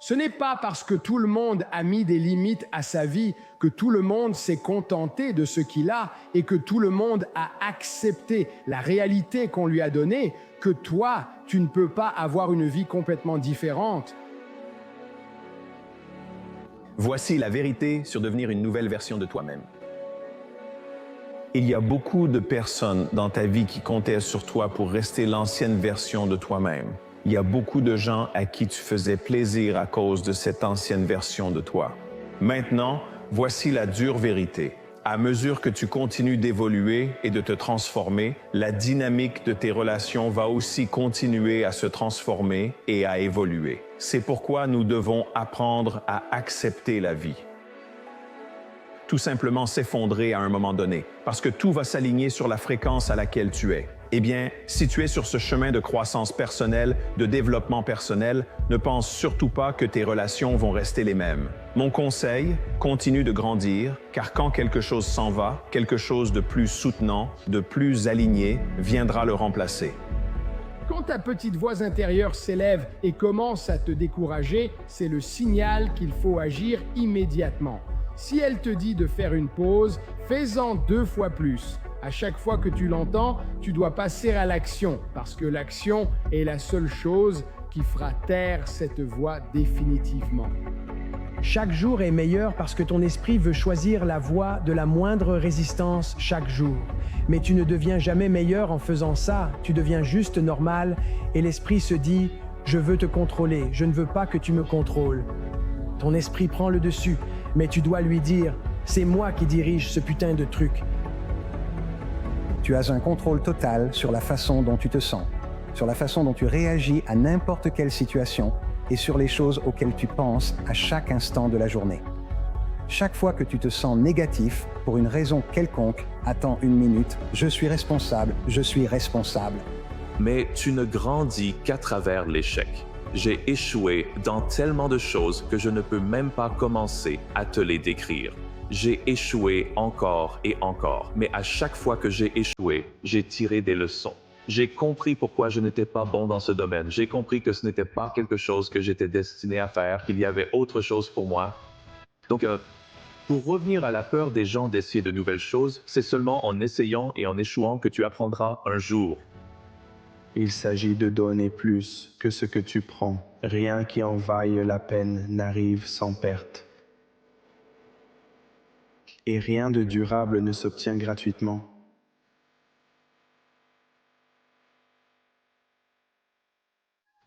Ce n'est pas parce que tout le monde a mis des limites à sa vie, que tout le monde s'est contenté de ce qu'il a et que tout le monde a accepté la réalité qu'on lui a donnée, que toi, tu ne peux pas avoir une vie complètement différente. Voici la vérité sur devenir une nouvelle version de toi-même. Il y a beaucoup de personnes dans ta vie qui comptaient sur toi pour rester l'ancienne version de toi-même. Il y a beaucoup de gens à qui tu faisais plaisir à cause de cette ancienne version de toi. Maintenant, voici la dure vérité. À mesure que tu continues d'évoluer et de te transformer, la dynamique de tes relations va aussi continuer à se transformer et à évoluer. C'est pourquoi nous devons apprendre à accepter la vie. Tout simplement s'effondrer à un moment donné, parce que tout va s'aligner sur la fréquence à laquelle tu es. Eh bien, si tu es sur ce chemin de croissance personnelle, de développement personnel, ne pense surtout pas que tes relations vont rester les mêmes. Mon conseil, continue de grandir, car quand quelque chose s'en va, quelque chose de plus soutenant, de plus aligné, viendra le remplacer. Quand ta petite voix intérieure s'élève et commence à te décourager, c'est le signal qu'il faut agir immédiatement. Si elle te dit de faire une pause, fais-en 2 fois plus. À chaque fois que tu l'entends, tu dois passer à l'action, parce que l'action est la seule chose qui fera taire cette voix définitivement. Chaque jour est meilleur parce que ton esprit veut choisir la voie de la moindre résistance chaque jour. Mais tu ne deviens jamais meilleur en faisant ça, tu deviens juste normal et l'esprit se dit « Je veux te contrôler, je ne veux pas que tu me contrôles ». Ton esprit prend le dessus, mais tu dois lui dire « C'est moi qui dirige ce putain de truc ». Tu as un contrôle total sur la façon dont tu te sens, sur la façon dont tu réagis à n'importe quelle situation et sur les choses auxquelles tu penses à chaque instant de la journée. Chaque fois que tu te sens négatif, pour une raison quelconque, attends 1 minute, je suis responsable, je suis responsable. Mais tu ne grandis qu'à travers l'échec. J'ai échoué dans tellement de choses que je ne peux même pas commencer à te les décrire. J'ai échoué encore et encore, mais à chaque fois que j'ai échoué, j'ai tiré des leçons. J'ai compris pourquoi je n'étais pas bon dans ce domaine. J'ai compris que ce n'était pas quelque chose que j'étais destiné à faire, qu'il y avait autre chose pour moi. Donc, pour revenir à la peur des gens d'essayer de nouvelles choses, c'est seulement en essayant et en échouant que tu apprendras un jour. Il s'agit de donner plus que ce que tu prends. Rien qui en vaille la peine n'arrive sans perte. Et rien de durable ne s'obtient gratuitement.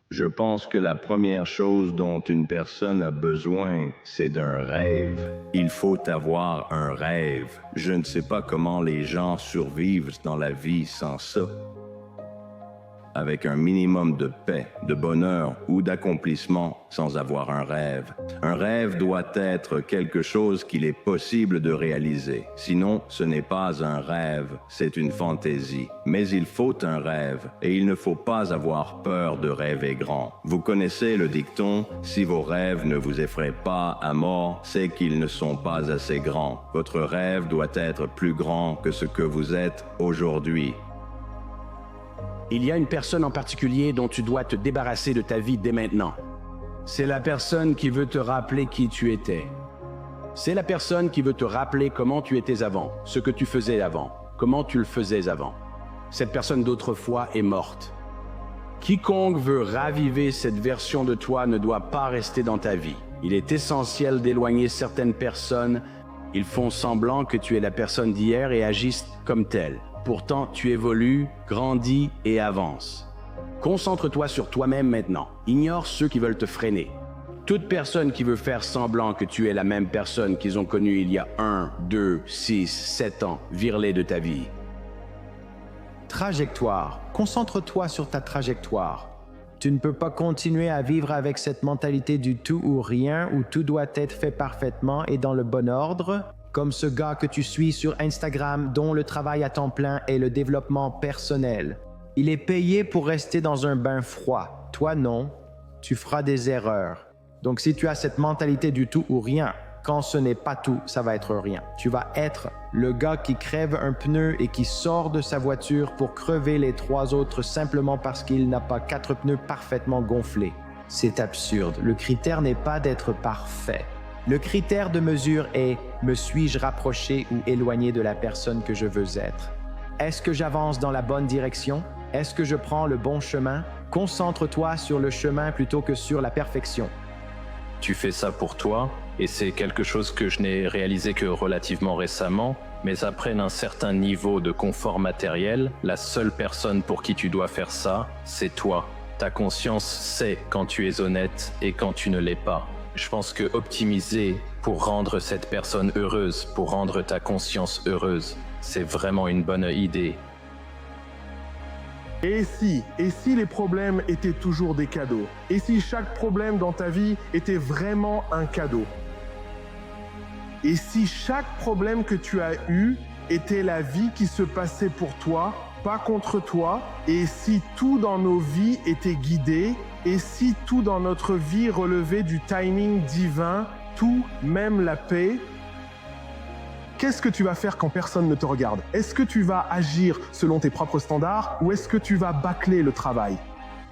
Je pense que la première chose dont une personne a besoin, c'est d'un rêve. Il faut avoir un rêve. Je ne sais pas comment les gens survivent dans la vie sans ça. Avec un minimum de paix, de bonheur ou d'accomplissement sans avoir un rêve. Un rêve doit être quelque chose qu'il est possible de réaliser. Sinon, ce n'est pas un rêve, c'est une fantaisie. Mais il faut un rêve et il ne faut pas avoir peur de rêver grand. Vous connaissez le dicton « Si vos rêves ne vous effraient pas à mort, c'est qu'ils ne sont pas assez grands. » Votre rêve doit être plus grand que ce que vous êtes aujourd'hui. Il y a une personne en particulier dont tu dois te débarrasser de ta vie dès maintenant. C'est la personne qui veut te rappeler qui tu étais. C'est la personne qui veut te rappeler comment tu étais avant, ce que tu faisais avant, comment tu le faisais avant. Cette personne d'autrefois est morte. Quiconque veut raviver cette version de toi ne doit pas rester dans ta vie. Il est essentiel d'éloigner certaines personnes. Ils font semblant que tu es la personne d'hier et agissent comme telle. Pourtant, tu évolues, grandis et avances. Concentre-toi sur toi-même maintenant. Ignore ceux qui veulent te freiner. Toute personne qui veut faire semblant que tu es la même personne qu'ils ont connue il y a 1, 2, 6, 7 ans, vire-les de ta vie. Trajectoire. Concentre-toi sur ta trajectoire. Tu ne peux pas continuer à vivre avec cette mentalité du tout ou rien où tout doit être fait parfaitement et dans le bon ordre. Comme ce gars que tu suis sur Instagram dont le travail à temps plein est le développement personnel. Il est payé pour rester dans un bain froid. Toi non, tu feras des erreurs. Donc si tu as cette mentalité du tout ou rien, quand ce n'est pas tout, ça va être rien. Tu vas être le gars qui crève un pneu et qui sort de sa voiture pour crever les 3 autres simplement parce qu'il n'a pas 4 pneus parfaitement gonflés. C'est absurde. Le critère n'est pas d'être parfait. Le critère de mesure est « me suis-je rapproché ou éloigné de la personne que je veux être ?» Est-ce que j'avance dans la bonne direction? Est-ce que je prends le bon chemin? Concentre-toi sur le chemin plutôt que sur la perfection. Tu fais ça pour toi, et c'est quelque chose que je n'ai réalisé que relativement récemment, mais après un certain niveau de confort matériel, la seule personne pour qui tu dois faire ça, c'est toi. Ta conscience sait quand tu es honnête et quand tu ne l'es pas. Je pense que optimiser pour rendre cette personne heureuse, pour rendre ta conscience heureuse, c'est vraiment une bonne idée. Et si les problèmes étaient toujours des cadeaux? Et si chaque problème dans ta vie était vraiment un cadeau? Et si chaque problème que tu as eu était la vie qui se passait pour toi, pas contre toi? Et si tout dans nos vies était guidé? Et si tout dans notre vie relevait du timing divin, tout, même la paix? Qu'est-ce que tu vas faire quand personne ne te regarde? Est-ce que tu vas agir selon tes propres standards ou est-ce que tu vas bâcler le travail?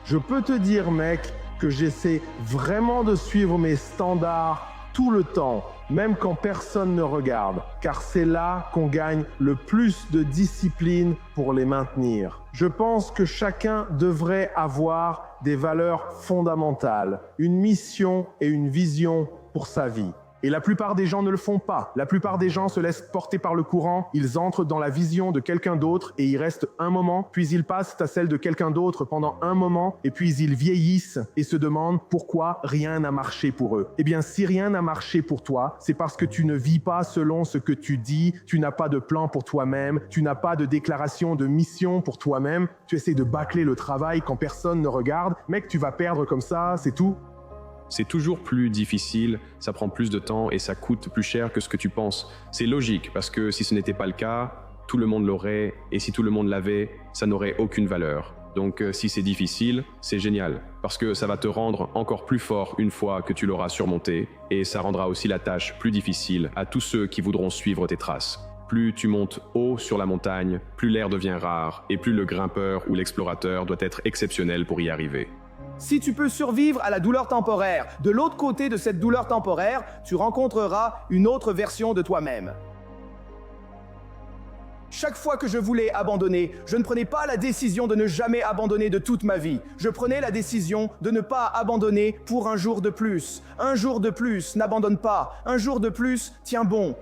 Je peux te dire, mec, que j'essaie vraiment de suivre mes standards tout le temps, même quand personne ne regarde, car c'est là qu'on gagne le plus de discipline pour les maintenir. Je pense que chacun devrait avoir des valeurs fondamentales, une mission et une vision pour sa vie. Et la plupart des gens ne le font pas. La plupart des gens se laissent porter par le courant, ils entrent dans la vision de quelqu'un d'autre et ils restent un moment, puis ils passent à celle de quelqu'un d'autre pendant un moment, et puis ils vieillissent et se demandent pourquoi rien n'a marché pour eux. Eh bien, si rien n'a marché pour toi, c'est parce que tu ne vis pas selon ce que tu dis, tu n'as pas de plan pour toi-même, tu n'as pas de déclaration de mission pour toi-même, tu essaies de bâcler le travail quand personne ne regarde. Mec, tu vas perdre comme ça, c'est tout. C'est toujours plus difficile, ça prend plus de temps et ça coûte plus cher que ce que tu penses. C'est logique, parce que si ce n'était pas le cas, tout le monde l'aurait, et si tout le monde l'avait, ça n'aurait aucune valeur. Donc si c'est difficile, c'est génial, parce que ça va te rendre encore plus fort une fois que tu l'auras surmonté, et ça rendra aussi la tâche plus difficile à tous ceux qui voudront suivre tes traces. Plus tu montes haut sur la montagne, plus l'air devient rare, et plus le grimpeur ou l'explorateur doit être exceptionnel pour y arriver. Si tu peux survivre à la douleur temporaire, de l'autre côté de cette douleur temporaire, tu rencontreras une autre version de toi-même. Chaque fois que je voulais abandonner, je ne prenais pas la décision de ne jamais abandonner de toute ma vie. Je prenais la décision de ne pas abandonner pour un jour de plus. Un jour de plus, n'abandonne pas. Un jour de plus, tiens bon.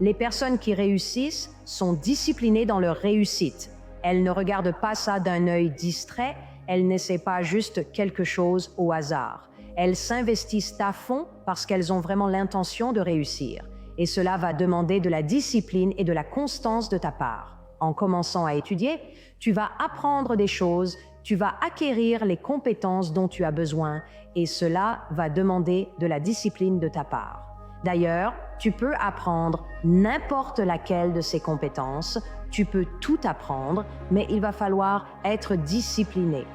Les personnes qui réussissent sont disciplinées dans leur réussite. Elles ne regardent pas ça d'un œil distrait. Elles n'essaient pas juste quelque chose au hasard. Elles s'investissent à fond parce qu'elles ont vraiment l'intention de réussir. Et cela va demander de la discipline et de la constance de ta part. En commençant à étudier, tu vas apprendre des choses, tu vas acquérir les compétences dont tu as besoin et cela va demander de la discipline de ta part. D'ailleurs, tu peux apprendre n'importe laquelle de ces compétences, tu peux tout apprendre, mais il va falloir être discipliné.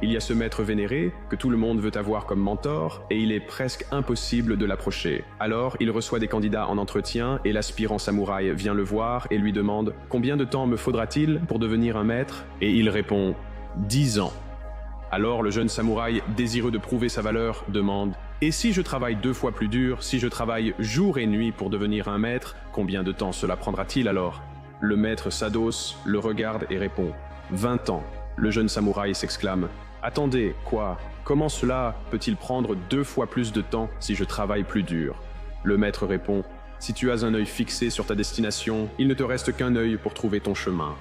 Il y a ce maître vénéré que tout le monde veut avoir comme mentor et il est presque impossible de l'approcher. Alors, il reçoit des candidats en entretien et l'aspirant samouraï vient le voir et lui demande « Combien de temps me faudra-t-il pour devenir un maître ?» Et il répond « 10 ans ». Alors le jeune samouraï, désireux de prouver sa valeur, demande « Et si je travaille 2 fois plus dur, si je travaille jour et nuit pour devenir un maître, combien de temps cela prendra-t-il alors ?» Le maître s'adosse, le regarde et répond « 20 ans ». Le jeune samouraï s'exclame « Attendez, quoi? Comment cela peut-il prendre 2 fois plus de temps si je travaille plus dur ?» Le maître répond « Si tu as un œil fixé sur ta destination, il ne te reste qu'un œil pour trouver ton chemin. »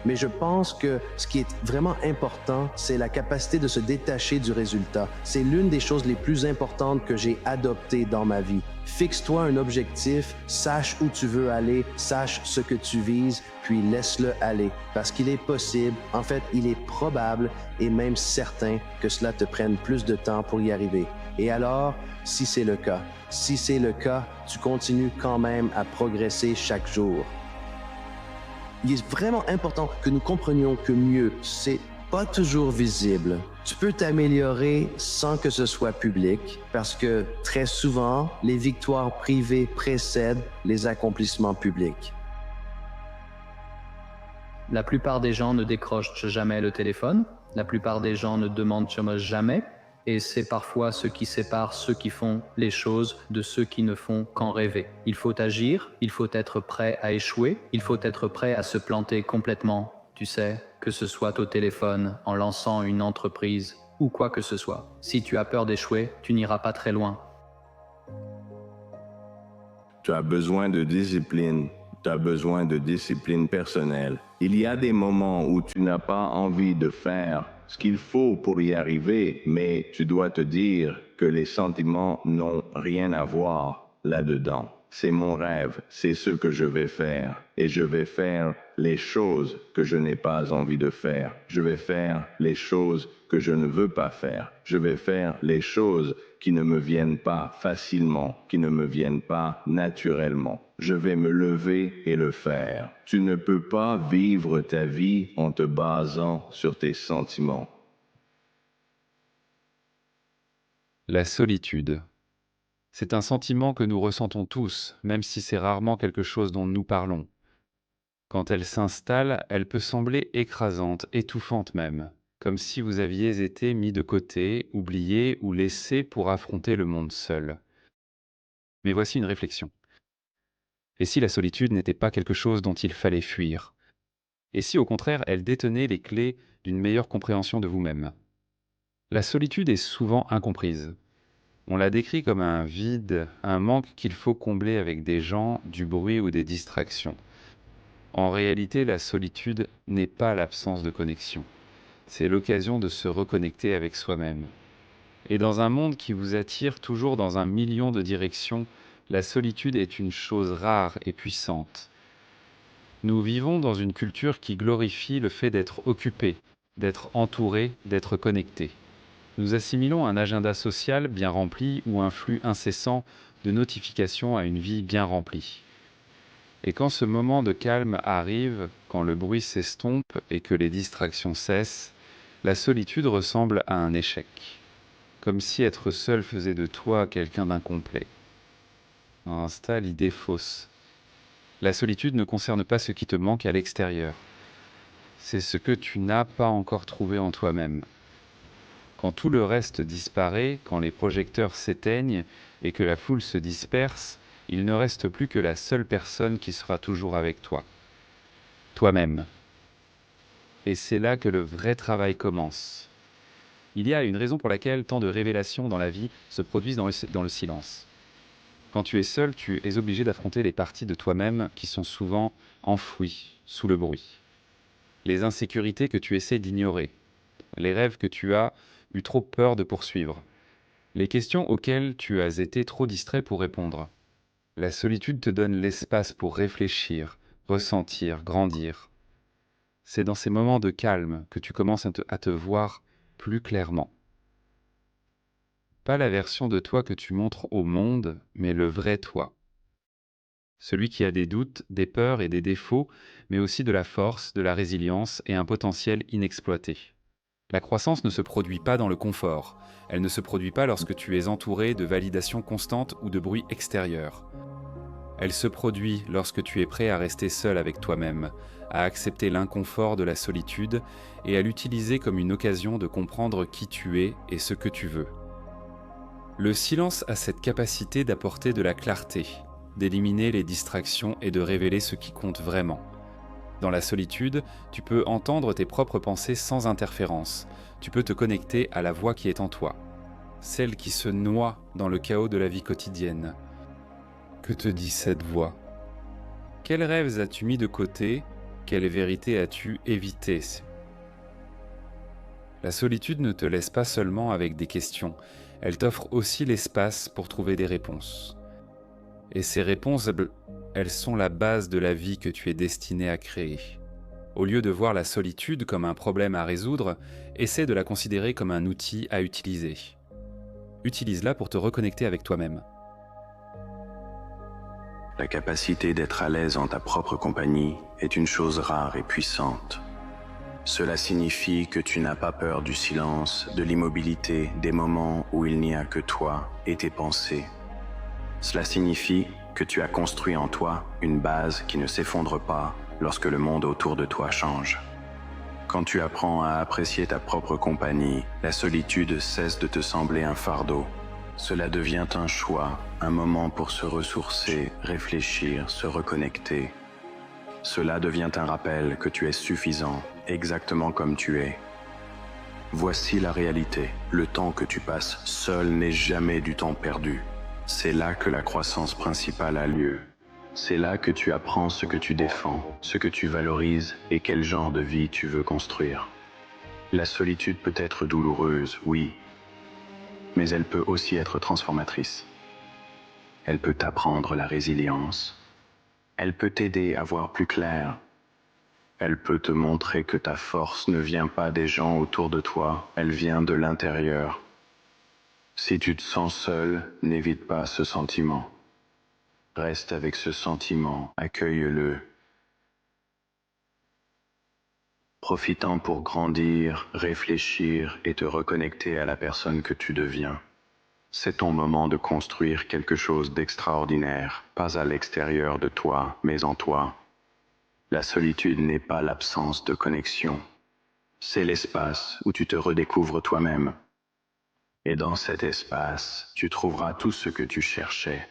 Mais je pense que ce qui est vraiment important, c'est la capacité de se détacher du résultat. C'est l'une des choses les plus importantes que j'ai adoptées dans ma vie. Fixe-toi un objectif, sache où tu veux aller, sache ce que tu vises, puis laisse-le aller. Parce qu'il est possible, en fait, il est probable et même certain que cela te prenne plus de temps pour y arriver. Et alors, si c'est le cas, tu continues quand même à progresser chaque jour. Il est vraiment important que nous comprenions que mieux, c'est pas toujours visible. Tu peux t'améliorer sans que ce soit public, parce que très souvent, les victoires privées précèdent les accomplissements publics. La plupart des gens ne décrochent jamais le téléphone, la plupart des gens ne demandent jamais, et c'est parfois ce qui sépare ceux qui font les choses de ceux qui ne font qu'en rêver. Il faut agir, il faut être prêt à échouer, il faut être prêt à se planter complètement, tu sais, que ce soit au téléphone, en lançant une entreprise ou quoi que ce soit. Si tu as peur d'échouer, tu n'iras pas très loin. Tu as besoin de discipline. Tu as besoin de discipline personnelle. Il y a des moments où tu n'as pas envie de faire ce qu'il faut pour y arriver, mais tu dois te dire que les sentiments n'ont rien à voir là-dedans. C'est mon rêve, c'est ce que je vais faire. Et je vais faire les choses que je n'ai pas envie de faire. Je vais faire les choses que je ne veux pas faire. Je vais faire les choses qui ne me viennent pas facilement, qui ne me viennent pas naturellement. Je vais me lever et le faire. Tu ne peux pas vivre ta vie en te basant sur tes sentiments. La solitude. C'est un sentiment que nous ressentons tous, même si c'est rarement quelque chose dont nous parlons. Quand elle s'installe, elle peut sembler écrasante, étouffante même, comme si vous aviez été mis de côté, oublié ou laissé pour affronter le monde seul. Mais voici une réflexion. Et si la solitude n'était pas quelque chose dont il fallait fuir? Et si au contraire elle détenait les clés d'une meilleure compréhension de vous-même? La solitude est souvent incomprise. On la décrit comme un vide, un manque qu'il faut combler avec des gens, du bruit ou des distractions. En réalité, la solitude n'est pas l'absence de connexion. C'est l'occasion de se reconnecter avec soi-même. Et dans un monde qui vous attire toujours dans un million de directions, la solitude est une chose rare et puissante. Nous vivons dans une culture qui glorifie le fait d'être occupé, d'être entouré, d'être connecté. Nous assimilons un agenda social bien rempli ou un flux incessant de notifications à une vie bien remplie. Et quand ce moment de calme arrive, quand le bruit s'estompe et que les distractions cessent, la solitude ressemble à un échec. Comme si être seul faisait de toi quelqu'un d'incomplet. Installe l'idée fausse. La solitude ne concerne pas ce qui te manque à l'extérieur. C'est ce que tu n'as pas encore trouvé en toi-même. Quand tout le reste disparaît, quand les projecteurs s'éteignent et que la foule se disperse, il ne reste plus que la seule personne qui sera toujours avec toi. Toi-même. Et c'est là que le vrai travail commence. Il y a une raison pour laquelle tant de révélations dans la vie se produisent dans le silence. Quand tu es seul, tu es obligé d'affronter les parties de toi-même qui sont souvent enfouies sous le bruit. Les insécurités que tu essaies d'ignorer. Les rêves que tu as eu trop peur de poursuivre. Les questions auxquelles tu as été trop distrait pour répondre. La solitude te donne l'espace pour réfléchir, ressentir, grandir. C'est dans ces moments de calme que tu commences à te voir plus clairement. Pas la version de toi que tu montres au monde, mais le vrai toi. Celui qui a des doutes, des peurs et des défauts, mais aussi de la force, de la résilience et un potentiel inexploité. La croissance ne se produit pas dans le confort. Elle ne se produit pas lorsque tu es entouré de validation constante ou de bruit extérieur. Elle se produit lorsque tu es prêt à rester seul avec toi-même, à accepter l'inconfort de la solitude et à l'utiliser comme une occasion de comprendre qui tu es et ce que tu veux. Le silence a cette capacité d'apporter de la clarté, d'éliminer les distractions et de révéler ce qui compte vraiment. Dans la solitude, tu peux entendre tes propres pensées sans interférence. Tu peux te connecter à la voix qui est en toi, celle qui se noie dans le chaos de la vie quotidienne. Que te dit cette voix? Quels rêves as-tu mis de côté? Quelle vérité as-tu évité? La solitude ne te laisse pas seulement avec des questions, elle t'offre aussi l'espace pour trouver des réponses. Et ces réponses, elles sont la base de la vie que tu es destiné à créer. Au lieu de voir la solitude comme un problème à résoudre, essaie de la considérer comme un outil à utiliser. Utilise-la pour te reconnecter avec toi-même. La capacité d'être à l'aise en ta propre compagnie est une chose rare et puissante. Cela signifie que tu n'as pas peur du silence, de l'immobilité, des moments où il n'y a que toi et tes pensées. Cela signifie que tu as construit en toi une base qui ne s'effondre pas lorsque le monde autour de toi change. Quand tu apprends à apprécier ta propre compagnie, la solitude cesse de te sembler un fardeau. Cela devient un choix, un moment pour se ressourcer, réfléchir, se reconnecter. Cela devient un rappel que tu es suffisant, exactement comme tu es. Voici la réalité. Le temps que tu passes seul n'est jamais du temps perdu. C'est là que la croissance principale a lieu. C'est là que tu apprends ce que tu défends, ce que tu valorises et quel genre de vie tu veux construire. La solitude peut être douloureuse, oui, mais elle peut aussi être transformatrice. Elle peut t'apprendre la résilience. Elle peut t'aider à voir plus clair. Elle peut te montrer que ta force ne vient pas des gens autour de toi, elle vient de l'intérieur. Si tu te sens seul, n'évite pas ce sentiment. Reste avec ce sentiment, accueille-le. Profitant pour grandir, réfléchir et te reconnecter à la personne que tu deviens. C'est ton moment de construire quelque chose d'extraordinaire, pas à l'extérieur de toi, mais en toi. La solitude n'est pas l'absence de connexion. C'est l'espace où tu te redécouvres toi-même. Et dans cet espace, tu trouveras tout ce que tu cherchais.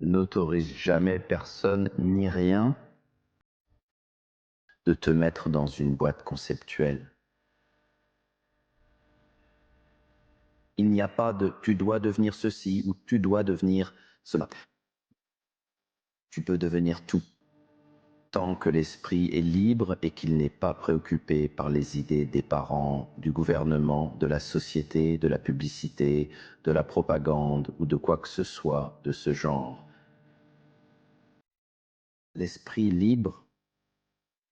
N'autorise jamais personne ni rien de te mettre dans une boîte conceptuelle. Il n'y a pas de « tu dois devenir ceci » ou « tu dois devenir cela ». Tu peux devenir tout, tant que l'esprit est libre et qu'il n'est pas préoccupé par les idées des parents, du gouvernement, de la société, de la publicité, de la propagande ou de quoi que ce soit de ce genre. L'esprit libre,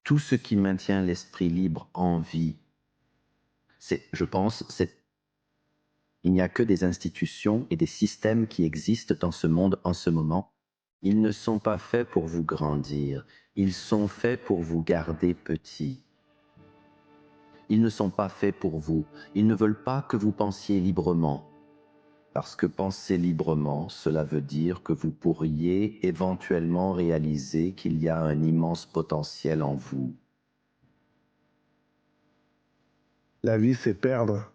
tout ce qui maintient l'esprit libre en vie, il n'y a que des institutions et des systèmes qui existent dans ce monde en ce moment. Ils ne sont pas faits pour vous grandir, ils sont faits pour vous garder petit. Ils ne sont pas faits pour vous, ils ne veulent pas que vous pensiez librement. Parce que penser librement, cela veut dire que vous pourriez éventuellement réaliser qu'il y a un immense potentiel en vous. La vie, c'est perdre.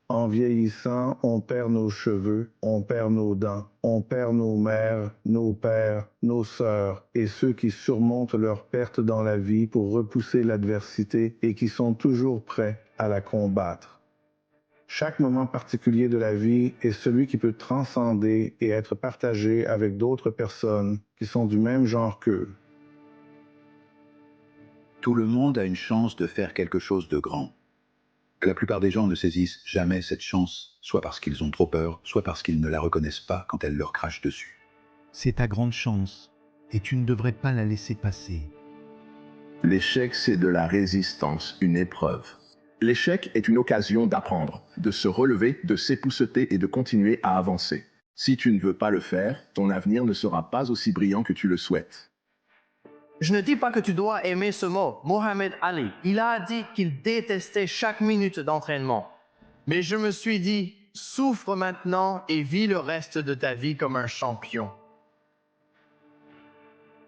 En vieillissant, on perd nos cheveux, on perd nos dents, on perd nos mères, nos pères, nos sœurs et ceux qui surmontent leur perte dans la vie pour repousser l'adversité et qui sont toujours prêts à la combattre. Chaque moment particulier de la vie est celui qui peut transcender et être partagé avec d'autres personnes qui sont du même genre qu'eux. Tout le monde a une chance de faire quelque chose de grand. La plupart des gens ne saisissent jamais cette chance, soit parce qu'ils ont trop peur, soit parce qu'ils ne la reconnaissent pas quand elle leur crache dessus. C'est ta grande chance, et tu ne devrais pas la laisser passer. L'échec, c'est de la résistance, une épreuve. L'échec est une occasion d'apprendre, de se relever, de s'épousseter et de continuer à avancer. Si tu ne veux pas le faire, ton avenir ne sera pas aussi brillant que tu le souhaites. Je ne dis pas que tu dois aimer ce mot. Mohamed Ali, il a dit qu'il détestait chaque minute d'entraînement. Mais je me suis dit, souffre maintenant et vis le reste de ta vie comme un champion.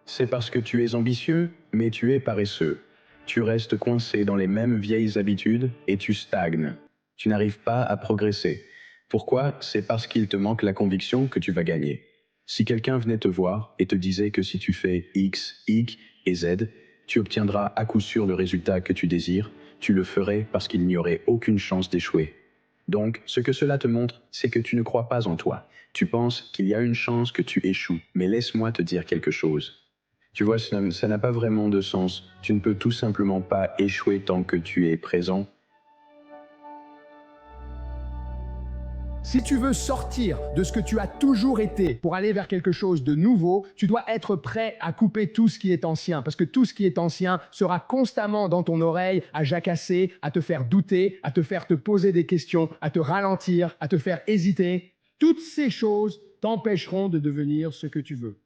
C'est parce que tu es ambitieux, mais tu es paresseux. Tu restes coincé dans les mêmes vieilles habitudes et tu stagnes. Tu n'arrives pas à progresser. Pourquoi? C'est parce qu'il te manque la conviction que tu vas gagner. Si quelqu'un venait te voir et te disait que si tu fais X, Y et Z, tu obtiendras à coup sûr le résultat que tu désires, tu le ferais parce qu'il n'y aurait aucune chance d'échouer. Donc, ce que cela te montre, c'est que tu ne crois pas en toi. Tu penses qu'il y a une chance que tu échoues, mais laisse-moi te dire quelque chose. Tu vois, ça n'a pas vraiment de sens. Tu ne peux tout simplement pas échouer tant que tu es présent. Si tu veux sortir de ce que tu as toujours été pour aller vers quelque chose de nouveau, tu dois être prêt à couper tout ce qui est ancien, parce que tout ce qui est ancien sera constamment dans ton oreille à jacasser, à te faire douter, à te faire te poser des questions, à te ralentir, à te faire hésiter. Toutes ces choses t'empêcheront de devenir ce que tu veux.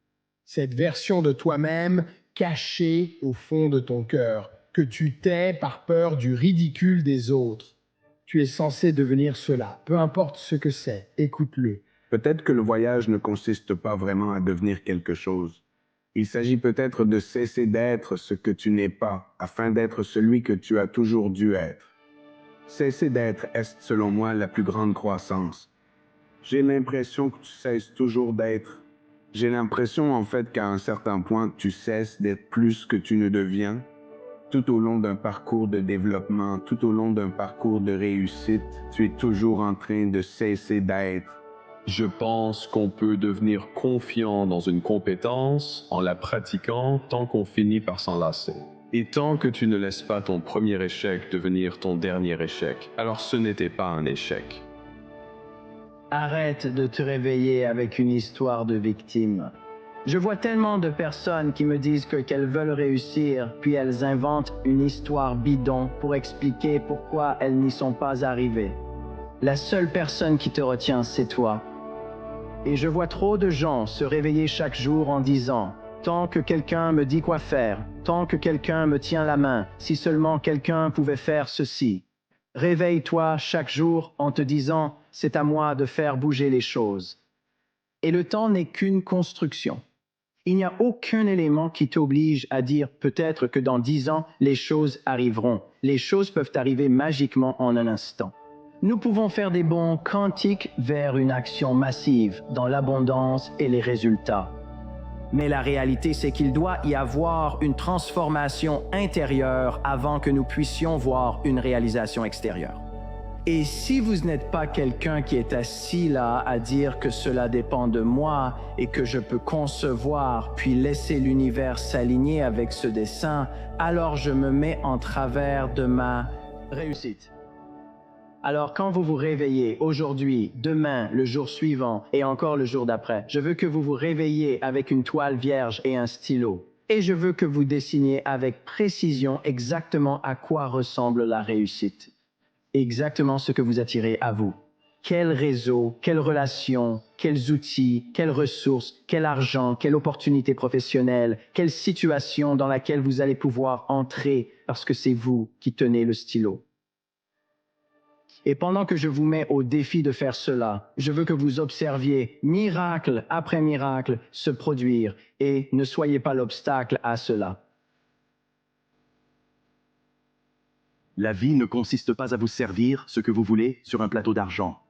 Cette version de toi-même cachée au fond de ton cœur. que tu tais par peur du ridicule des autres. Tu es censé devenir cela, peu importe ce que c'est, écoute-le. Peut-être que le voyage ne consiste pas vraiment à devenir quelque chose. Il s'agit peut-être de cesser d'être ce que tu n'es pas, afin d'être celui que tu as toujours dû être. Cesser d'être est, selon moi, la plus grande croissance. J'ai l'impression que tu cesses toujours d'être. J'ai l'impression, en fait, qu'à un certain point, tu cesses d'être plus que tu ne deviens. Tout au long d'un parcours de développement, tout au long d'un parcours de réussite, tu es toujours en train de cesser d'être. Je pense qu'on peut devenir confiant dans une compétence en la pratiquant tant qu'on finit par s'en lasser. Et tant que tu ne laisses pas ton premier échec devenir ton dernier échec, alors ce n'était pas un échec. Arrête de te réveiller avec une histoire de victime. Je vois tellement de personnes qui me disent qu'elles veulent réussir, puis elles inventent une histoire bidon pour expliquer pourquoi elles n'y sont pas arrivées. La seule personne qui te retient, c'est toi. Et je vois trop de gens se réveiller chaque jour en disant « Tant que quelqu'un me dit quoi faire, tant que quelqu'un me tient la main, si seulement quelqu'un pouvait faire ceci. » Réveille-toi chaque jour en te disant « C'est à moi de faire bouger les choses. » Et le temps n'est qu'une construction. Il n'y a aucun élément qui t'oblige à dire peut-être que dans 10 ans, les choses arriveront. Les choses peuvent arriver magiquement en un instant. Nous pouvons faire des bonds quantiques vers une action massive dans l'abondance et les résultats. Mais la réalité, c'est qu'il doit y avoir une transformation intérieure avant que nous puissions voir une réalisation extérieure. Et si vous n'êtes pas quelqu'un qui est assis là à dire que cela dépend de moi et que je peux concevoir puis laisser l'univers s'aligner avec ce dessin, alors je me mets en travers de ma réussite. Alors quand vous vous réveillez aujourd'hui, demain, le jour suivant et encore le jour d'après, je veux que vous vous réveilliez avec une toile vierge et un stylo. Et je veux que vous dessiniez avec précision exactement à quoi ressemble la réussite. Exactement ce que vous attirez à vous. Quel réseau, quelles relations, quels outils, quelles ressources, quel argent, quelle opportunité professionnelle, quelle situation dans laquelle vous allez pouvoir entrer parce que c'est vous qui tenez le stylo. Et pendant que je vous mets au défi de faire cela, je veux que vous observiez miracle après miracle se produire et ne soyez pas l'obstacle à cela. La vie ne consiste pas à vous servir ce que vous voulez sur un plateau d'argent.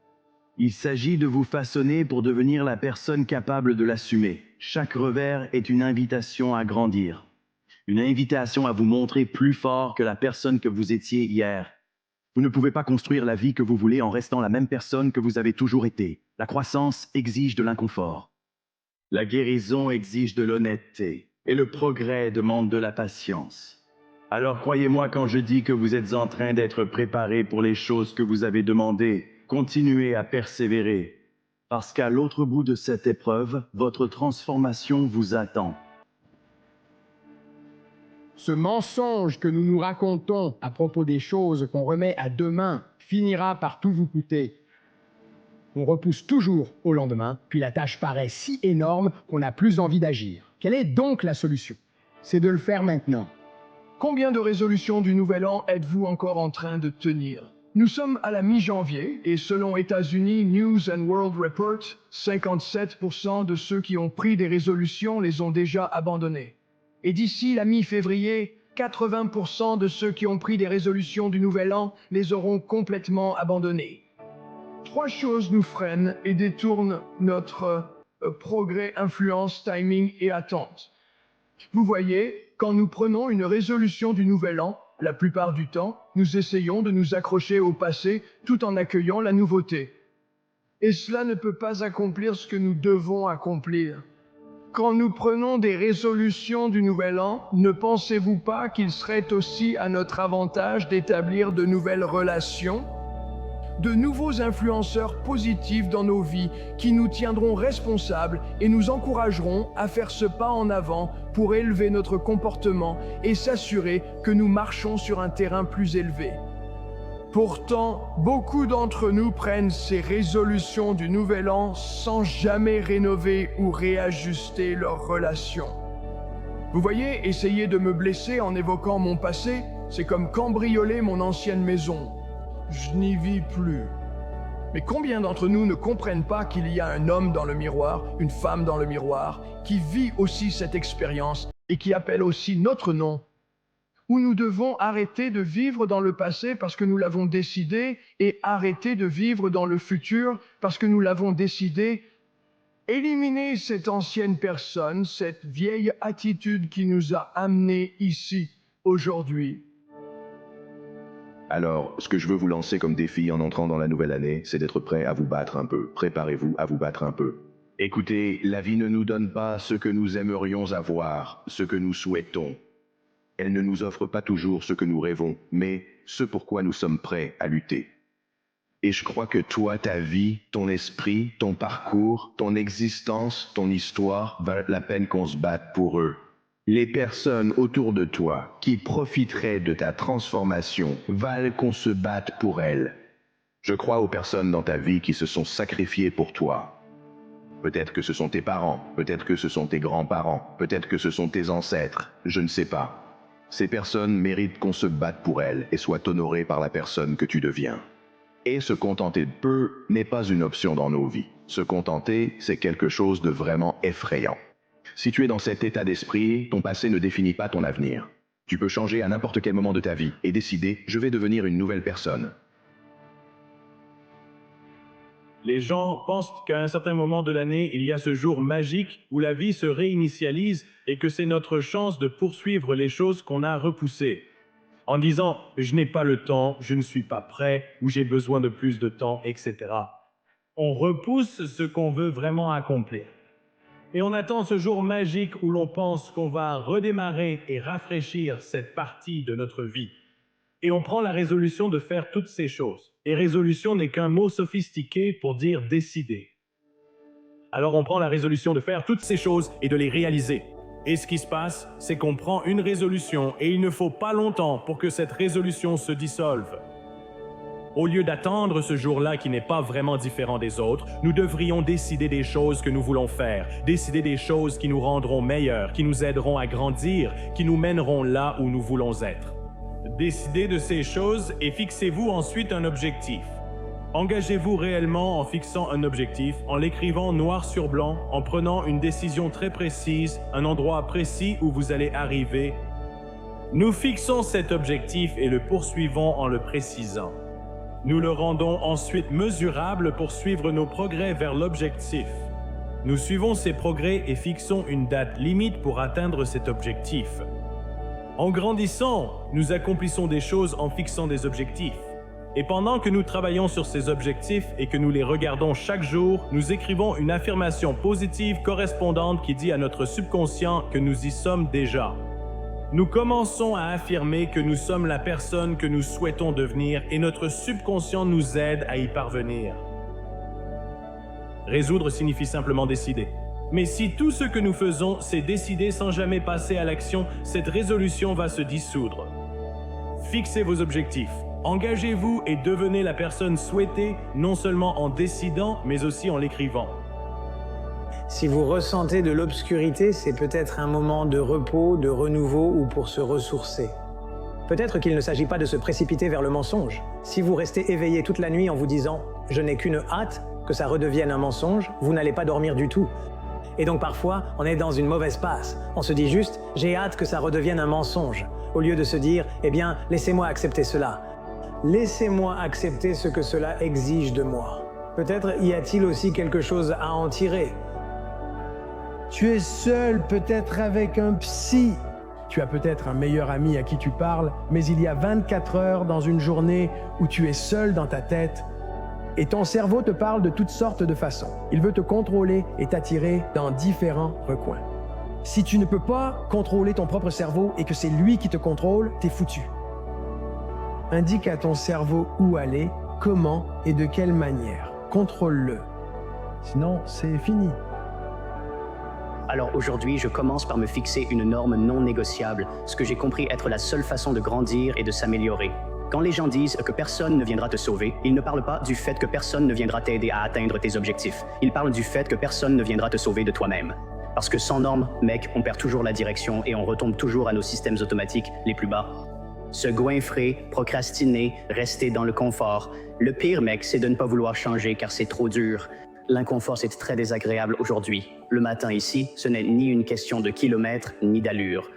Il s'agit de vous façonner pour devenir la personne capable de l'assumer. Chaque revers est une invitation à grandir. Une invitation à vous montrer plus fort que la personne que vous étiez hier. Vous ne pouvez pas construire la vie que vous voulez en restant la même personne que vous avez toujours été. La croissance exige de l'inconfort. La guérison exige de l'honnêteté. Et le progrès demande de la patience. Alors croyez-moi quand je dis que vous êtes en train d'être préparé pour les choses que vous avez demandées. Continuez à persévérer. Parce qu'à l'autre bout de cette épreuve, votre transformation vous attend. Ce mensonge que nous nous racontons à propos des choses qu'on remet à demain finira par tout vous coûter. On repousse toujours au lendemain, puis la tâche paraît si énorme qu'on n'a plus envie d'agir. Quelle est donc la solution? C'est de le faire maintenant. Combien de résolutions du Nouvel An êtes-vous encore en train de tenir? Nous sommes à la mi-janvier et selon États-Unis News and World Report, 57% de ceux qui ont pris des résolutions les ont déjà abandonnées. Et d'ici la mi-février, 80% de ceux qui ont pris des résolutions du Nouvel An les auront complètement abandonnées. 3 choses nous freinent et détournent notre progrès, influence, timing et attente. Vous voyez, quand nous prenons une résolution du Nouvel An, la plupart du temps, nous essayons de nous accrocher au passé tout en accueillant la nouveauté. Et cela ne peut pas accomplir ce que nous devons accomplir. Quand nous prenons des résolutions du Nouvel An, ne pensez-vous pas qu'il serait aussi à notre avantage d'établir de nouvelles relations, de nouveaux influenceurs positifs dans nos vies qui nous tiendront responsables et nous encourageront à faire ce pas en avant pour élever notre comportement et s'assurer que nous marchons sur un terrain plus élevé. Pourtant, beaucoup d'entre nous prennent ces résolutions du Nouvel An sans jamais rénover ou réajuster leurs relations. Vous voyez, essayer de me blesser en évoquant mon passé, c'est comme cambrioler mon ancienne maison. Je n'y vis plus. Mais combien d'entre nous ne comprennent pas qu'il y a un homme dans le miroir, une femme dans le miroir, qui vit aussi cette expérience et qui appelle aussi notre nom? Où nous devons arrêter de vivre dans le passé parce que nous l'avons décidé et arrêter de vivre dans le futur parce que nous l'avons décidé. Éliminer cette ancienne personne, cette vieille attitude qui nous a amenés ici, aujourd'hui. Alors, ce que je veux vous lancer comme défi en entrant dans la nouvelle année, c'est d'être prêt à vous battre un peu. Préparez-vous à vous battre un peu. Écoutez, la vie ne nous donne pas ce que nous aimerions avoir, ce que nous souhaitons. Elle ne nous offre pas toujours ce que nous rêvons, mais ce pourquoi nous sommes prêts à lutter. Et je crois que toi, ta vie, ton esprit, ton parcours, ton existence, ton histoire valent la peine qu'on se batte pour eux. Les personnes autour de toi qui profiteraient de ta transformation valent qu'on se batte pour elles. Je crois aux personnes dans ta vie qui se sont sacrifiées pour toi. Peut-être que ce sont tes parents, peut-être que ce sont tes grands-parents, peut-être que ce sont tes ancêtres, je ne sais pas. Ces personnes méritent qu'on se batte pour elles et soient honorées par la personne que tu deviens. Et se contenter de peu n'est pas une option dans nos vies. Se contenter, c'est quelque chose de vraiment effrayant. Si tu es dans cet état d'esprit, ton passé ne définit pas ton avenir. Tu peux changer à n'importe quel moment de ta vie et décider « je vais devenir une nouvelle personne ». Les gens pensent qu'à un certain moment de l'année, il y a ce jour magique où la vie se réinitialise et que c'est notre chance de poursuivre les choses qu'on a repoussées. En disant « je n'ai pas le temps, je ne suis pas prêt, ou j'ai besoin de plus de temps, etc. » On repousse ce qu'on veut vraiment accomplir. Et on attend ce jour magique où l'on pense qu'on va redémarrer et rafraîchir cette partie de notre vie. Et on prend la résolution de faire toutes ces choses. Et résolution n'est qu'un mot sophistiqué pour dire décider. Alors on prend la résolution de faire toutes ces choses et de les réaliser. Et ce qui se passe, c'est qu'on prend une résolution et il ne faut pas longtemps pour que cette résolution se dissolve. Au lieu d'attendre ce jour-là qui n'est pas vraiment différent des autres, nous devrions décider des choses que nous voulons faire, décider des choses qui nous rendront meilleurs, qui nous aideront à grandir, qui nous mèneront là où nous voulons être. Décidez de ces choses et fixez-vous ensuite un objectif. Engagez-vous réellement en fixant un objectif, en l'écrivant noir sur blanc, en prenant une décision très précise, un endroit précis où vous allez arriver. Nous fixons cet objectif et le poursuivons en le précisant. Nous le rendons ensuite mesurable pour suivre nos progrès vers l'objectif. Nous suivons ces progrès et fixons une date limite pour atteindre cet objectif. En grandissant, nous accomplissons des choses en fixant des objectifs. Et pendant que nous travaillons sur ces objectifs et que nous les regardons chaque jour, nous écrivons une affirmation positive correspondante qui dit à notre subconscient que nous y sommes déjà. Nous commençons à affirmer que nous sommes la personne que nous souhaitons devenir et notre subconscient nous aide à y parvenir. Résoudre signifie simplement décider. Mais si tout ce que nous faisons, c'est décider sans jamais passer à l'action, cette résolution va se dissoudre. Fixez vos objectifs. Engagez-vous et devenez la personne souhaitée, non seulement en décidant, mais aussi en l'écrivant. Si vous ressentez de l'obscurité, c'est peut-être un moment de repos, de renouveau ou pour se ressourcer. Peut-être qu'il ne s'agit pas de se précipiter vers le mensonge. Si vous restez éveillé toute la nuit en vous disant « je n'ai qu'une hâte » que ça redevienne un mensonge, vous n'allez pas dormir du tout. Et donc parfois, on est dans une mauvaise passe. On se dit juste « j'ai hâte que ça redevienne un mensonge », au lieu de se dire « eh bien, laissez-moi accepter cela ». Laissez-moi accepter ce que cela exige de moi. Peut-être y a-t-il aussi quelque chose à en tirer. Tu es seul, peut-être avec un psy. Tu as peut-être un meilleur ami à qui tu parles, mais il y a 24 heures dans une journée où tu es seul dans ta tête et ton cerveau te parle de toutes sortes de façons. Il veut te contrôler et t'attirer dans différents recoins. Si tu ne peux pas contrôler ton propre cerveau et que c'est lui qui te contrôle, t'es foutu. Indique à ton cerveau où aller, comment et de quelle manière. Contrôle-le. Sinon, c'est fini. Alors aujourd'hui, je commence par me fixer une norme non négociable, ce que j'ai compris être la seule façon de grandir et de s'améliorer. Quand les gens disent que personne ne viendra te sauver, ils ne parlent pas du fait que personne ne viendra t'aider à atteindre tes objectifs. Ils parlent du fait que personne ne viendra te sauver de toi-même. Parce que sans normes, mec, on perd toujours la direction et on retombe toujours à nos systèmes automatiques les plus bas. Se goinfrer, procrastiner, rester dans le confort. Le pire, mec, c'est de ne pas vouloir changer car c'est trop dur. L'inconfort, c'est très désagréable aujourd'hui. Le matin ici, ce n'est ni une question de kilomètres ni d'allure.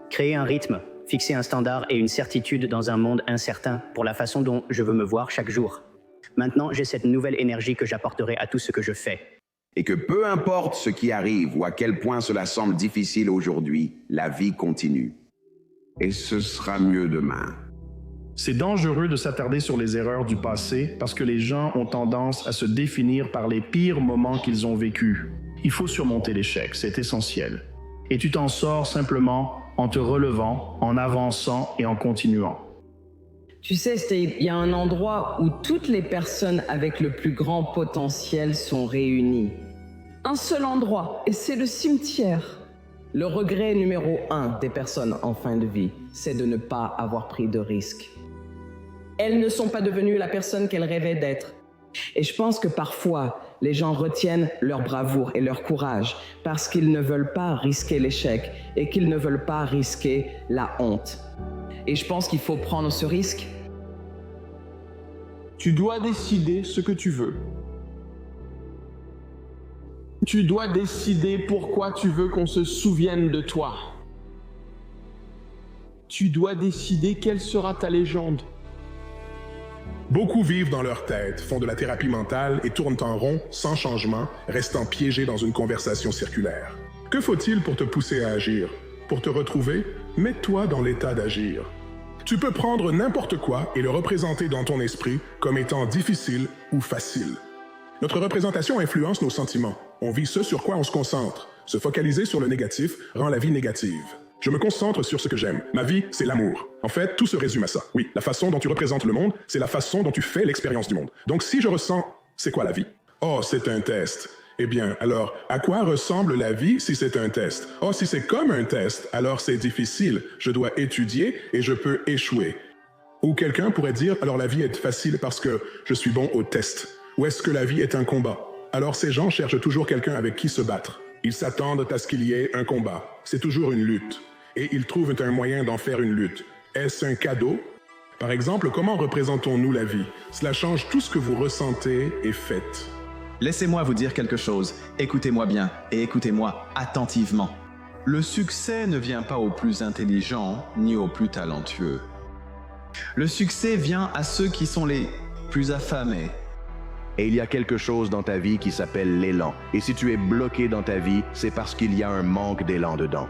Créer un rythme, fixer un standard et une certitude dans un monde incertain pour la façon dont je veux me voir chaque jour. Maintenant, j'ai cette nouvelle énergie que j'apporterai à tout ce que je fais. Et que peu importe ce qui arrive ou à quel point cela semble difficile aujourd'hui, la vie continue. Et ce sera mieux demain. C'est dangereux de s'attarder sur les erreurs du passé parce que les gens ont tendance à se définir par les pires moments qu'ils ont vécus. Il faut surmonter l'échec, c'est essentiel. Et tu t'en sors simplement en te relevant, en avançant et en continuant. Tu sais, Steve, il y a un endroit où toutes les personnes avec le plus grand potentiel sont réunies. Un seul endroit, et c'est le cimetière. Le regret numéro 1 des personnes en fin de vie, c'est de ne pas avoir pris de risques. Elles ne sont pas devenues la personne qu'elles rêvaient d'être. Et je pense que parfois, les gens retiennent leur bravoure et leur courage parce qu'ils ne veulent pas risquer l'échec et qu'ils ne veulent pas risquer la honte. Et je pense qu'il faut prendre ce risque. Tu dois décider ce que tu veux. Tu dois décider pourquoi tu veux qu'on se souvienne de toi. Tu dois décider quelle sera ta légende. Beaucoup vivent dans leur tête, font de la thérapie mentale et tournent en rond, sans changement, restant piégés dans une conversation circulaire. Que faut-il pour te pousser à agir? Pour te retrouver, mets-toi dans l'état d'agir. Tu peux prendre n'importe quoi et le représenter dans ton esprit comme étant difficile ou facile. Notre représentation influence nos sentiments. On vit ce sur quoi on se concentre. Se focaliser sur le négatif rend la vie négative. Je me concentre sur ce que j'aime. Ma vie, c'est l'amour. En fait, tout se résume à ça. Oui, la façon dont tu représentes le monde, c'est la façon dont tu fais l'expérience du monde. Donc si je ressens, c'est quoi la vie? Oh, c'est un test. Eh bien, alors, à quoi ressemble la vie si c'est un test? Oh, si c'est comme un test, alors c'est difficile. Je dois étudier et je peux échouer. Ou quelqu'un pourrait dire, alors la vie est facile parce que je suis bon au test. Ou est-ce que la vie est un combat? Alors ces gens cherchent toujours quelqu'un avec qui se battre. Ils s'attendent à ce qu'il y ait un combat. C'est toujours une lutte. Et ils trouvent un moyen d'en faire une lutte. Est-ce un cadeau? Par exemple, comment représentons-nous la vie? Cela change tout ce que vous ressentez et faites. Laissez-moi vous dire quelque chose. Écoutez-moi bien et écoutez-moi attentivement. Le succès ne vient pas aux plus intelligents ni aux plus talentueux. Le succès vient à ceux qui sont les plus affamés. Et il y a quelque chose dans ta vie qui s'appelle l'élan. Et si tu es bloqué dans ta vie, c'est parce qu'il y a un manque d'élan dedans.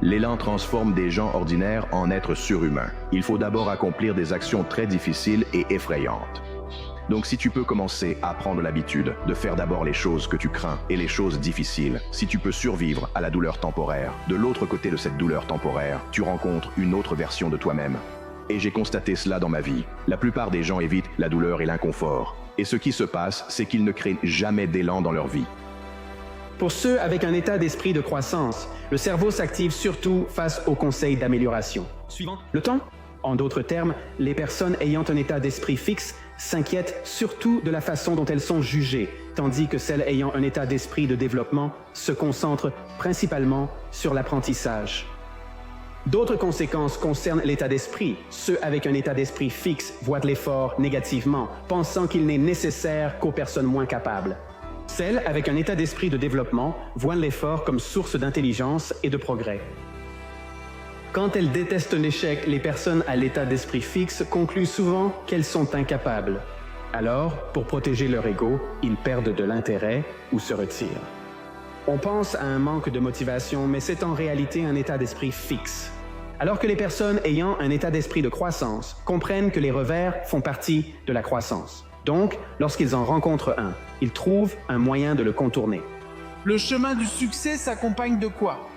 L'élan transforme des gens ordinaires en êtres surhumains. Il faut d'abord accomplir des actions très difficiles et effrayantes. Donc si tu peux commencer à prendre l'habitude de faire d'abord les choses que tu crains et les choses difficiles, si tu peux survivre à la douleur temporaire, de l'autre côté de cette douleur temporaire, tu rencontres une autre version de toi-même. Et j'ai constaté cela dans ma vie. La plupart des gens évitent la douleur et l'inconfort. Et ce qui se passe, c'est qu'ils ne créent jamais d'élan dans leur vie. Pour ceux avec un état d'esprit de croissance, le cerveau s'active surtout face aux conseils d'amélioration. Suivant. Le temps? En d'autres termes, les personnes ayant un état d'esprit fixe s'inquiètent surtout de la façon dont elles sont jugées, tandis que celles ayant un état d'esprit de développement se concentrent principalement sur l'apprentissage. D'autres conséquences concernent l'état d'esprit. Ceux avec un état d'esprit fixe voient l'effort négativement, pensant qu'il n'est nécessaire qu'aux personnes moins capables. Celles avec un état d'esprit de développement voient l'effort comme source d'intelligence et de progrès. Quand elles détestent l'échec, les personnes à l'état d'esprit fixe concluent souvent qu'elles sont incapables. Alors, pour protéger leur ego, ils perdent de l'intérêt ou se retirent. On pense à un manque de motivation, mais c'est en réalité un état d'esprit fixe. Alors que les personnes ayant un état d'esprit de croissance comprennent que les revers font partie de la croissance. Donc, lorsqu'ils en rencontrent un, ils trouvent un moyen de le contourner. Le chemin du succès s'accompagne de quoi?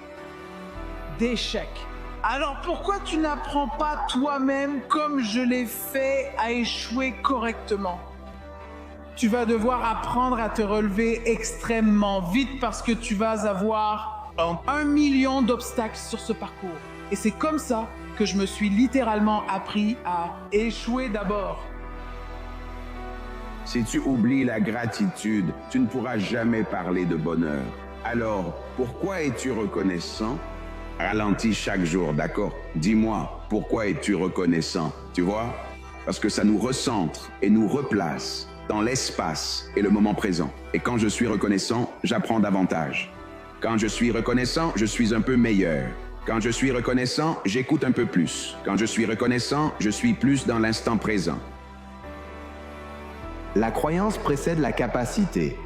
D'échecs. Alors pourquoi tu n'apprends pas toi-même comme je l'ai fait à échouer correctement? Tu vas devoir apprendre à te relever extrêmement vite parce que tu vas avoir 1 million d'obstacles sur ce parcours. Et c'est comme ça que je me suis littéralement appris à échouer d'abord. Si tu oublies la gratitude, tu ne pourras jamais parler de bonheur. Alors, pourquoi es-tu reconnaissant? Ralentis chaque jour, d'accord? Dis-moi, pourquoi es-tu reconnaissant? Tu vois? Parce que ça nous recentre et nous replace dans l'espace et le moment présent. Et quand je suis reconnaissant, j'apprends davantage. Quand je suis reconnaissant, je suis un peu meilleur. Quand je suis reconnaissant, j'écoute un peu plus. Quand je suis reconnaissant, je suis plus dans l'instant présent. La croyance précède la capacité.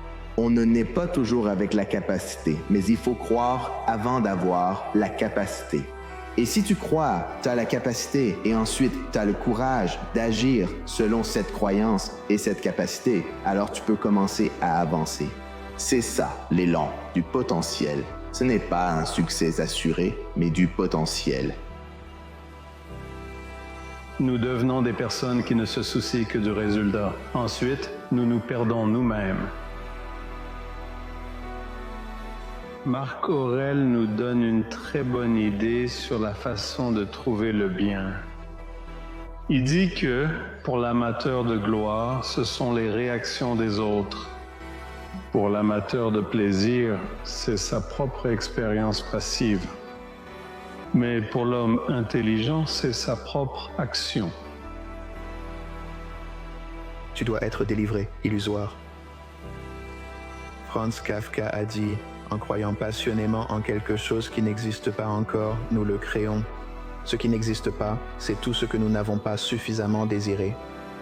On ne naît pas toujours avec la capacité, mais il faut croire avant d'avoir la capacité. Et si tu crois, tu as la capacité et ensuite tu as le courage d'agir selon cette croyance et cette capacité, alors tu peux commencer à avancer. C'est ça, l'élan du potentiel. Ce n'est pas un succès assuré, mais du potentiel. Nous devenons des personnes qui ne se soucient que du résultat. Ensuite, nous nous perdons nous-mêmes. Marc Aurèle nous donne une très bonne idée sur la façon de trouver le bien. Il dit que, pour l'amateur de gloire, ce sont les réactions des autres. Pour l'amateur de plaisir, c'est sa propre expérience passive. Mais pour l'homme intelligent, c'est sa propre action. Tu dois être délivré, illusoire. Franz Kafka a dit: en croyant passionnément en quelque chose qui n'existe pas encore, nous le créons. Ce qui n'existe pas, c'est tout ce que nous n'avons pas suffisamment désiré.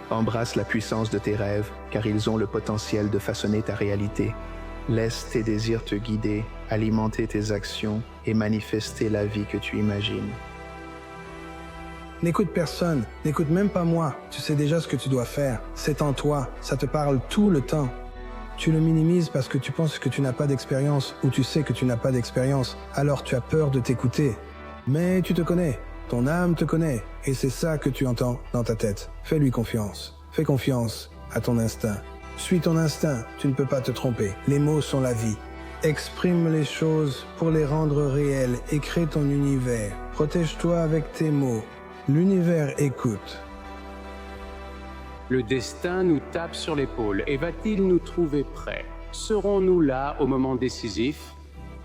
Embrasse la puissance de tes rêves, car ils ont le potentiel de façonner ta réalité. Laisse tes désirs te guider, alimenter tes actions et manifester la vie que tu imagines. N'écoute personne, n'écoute même pas moi. Tu sais déjà ce que tu dois faire. C'est en toi, ça te parle tout le temps. Tu le minimises parce que tu penses que tu n'as pas d'expérience ou tu sais que tu n'as pas d'expérience, alors tu as peur de t'écouter. Mais tu te connais, ton âme te connaît, et c'est ça que tu entends dans ta tête. Fais-lui confiance. Fais confiance à ton instinct. Suis ton instinct, tu ne peux pas te tromper. Les mots sont la vie. Exprime les choses pour les rendre réelles et crée ton univers. Protège-toi avec tes mots. L'univers écoute. Le destin nous tape sur l'épaule et va-t-il nous trouver prêts? Serons-nous là au moment décisif?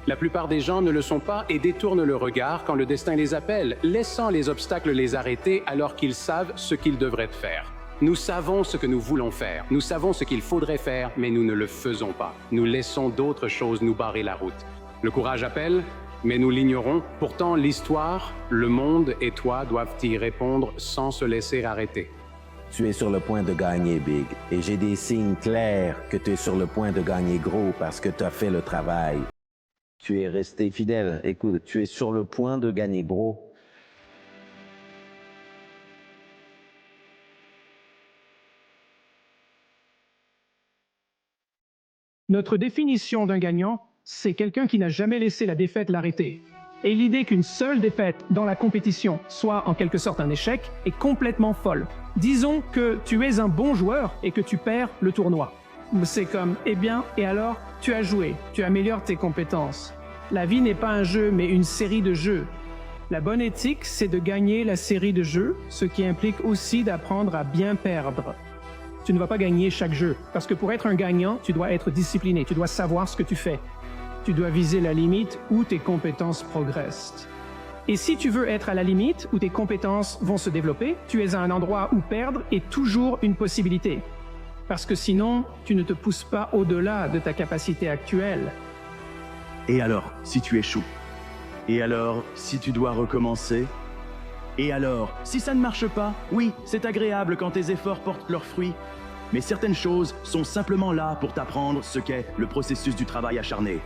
La plupart des gens ne le sont pas et détournent le regard quand le destin les appelle, laissant les obstacles les arrêter alors qu'ils savent ce qu'ils devraient faire. Nous savons ce que nous voulons faire, nous savons ce qu'il faudrait faire, mais nous ne le faisons pas. Nous laissons d'autres choses nous barrer la route. Le courage appelle, mais nous l'ignorons. Pourtant, l'histoire, le monde et toi doivent y répondre sans se laisser arrêter. Tu es sur le point de gagner big. Et j'ai des signes clairs que tu es sur le point de gagner gros parce que tu as fait le travail. Tu es resté fidèle. Écoute, tu es sur le point de gagner gros. Notre définition d'un gagnant, c'est quelqu'un qui n'a jamais laissé la défaite l'arrêter. Et l'idée qu'une seule défaite dans la compétition soit en quelque sorte un échec est complètement folle. Disons que tu es un bon joueur et que tu perds le tournoi. C'est comme, eh bien, et alors, tu as joué, tu améliores tes compétences. La vie n'est pas un jeu, mais une série de jeux. La bonne éthique, c'est de gagner la série de jeux, ce qui implique aussi d'apprendre à bien perdre. Tu ne vas pas gagner chaque jeu, parce que pour être un gagnant, tu dois être discipliné, tu dois savoir ce que tu fais. Tu dois viser la limite où tes compétences progressent. Et si tu veux être à la limite où tes compétences vont se développer, tu es à un endroit où perdre est toujours une possibilité. Parce que sinon, tu ne te pousses pas au-delà de ta capacité actuelle. Et alors, si tu échoues? Et alors, si tu dois recommencer? Et alors, si ça ne marche pas? Oui, c'est agréable quand tes efforts portent leurs fruits. Mais certaines choses sont simplement là pour t'apprendre ce qu'est le processus du travail acharné.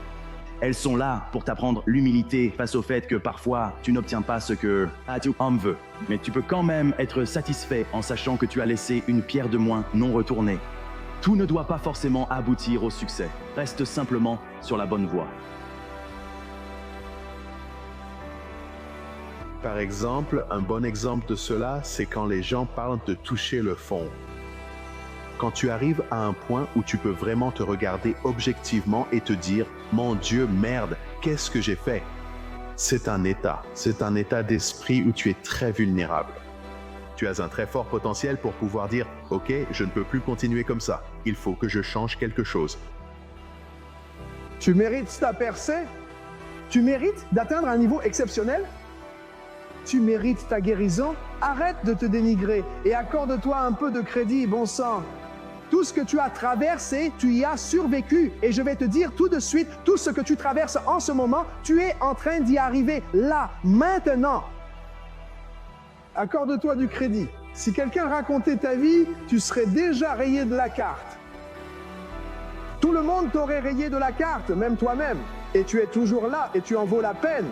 Elles sont là pour t'apprendre l'humilité face au fait que parfois tu n'obtiens pas ce que tu en veux. Mais tu peux quand même être satisfait en sachant que tu as laissé une pierre de moins non retournée. Tout ne doit pas forcément aboutir au succès. Reste simplement sur la bonne voie. Par exemple, un bon exemple de cela, c'est quand les gens parlent de toucher le fond. Quand tu arrives à un point où tu peux vraiment te regarder objectivement et te dire « Mon Dieu, merde, qu'est-ce que j'ai fait ?» C'est un état d'esprit où tu es très vulnérable. Tu as un très fort potentiel pour pouvoir dire « Ok, je ne peux plus continuer comme ça, il faut que je change quelque chose. » Tu mérites ta percée? Tu mérites d'atteindre un niveau exceptionnel? Tu mérites ta guérison? Arrête de te dénigrer et accorde-toi un peu de crédit, bon sang. Tout ce que tu as traversé, tu y as survécu. Et je vais te dire tout de suite, tout ce que tu traverses en ce moment, tu es en train d'y arriver, là, maintenant. Accorde-toi du crédit. Si quelqu'un racontait ta vie, tu serais déjà rayé de la carte. Tout le monde t'aurait rayé de la carte, même toi-même. Et tu es toujours là et tu en vaux la peine.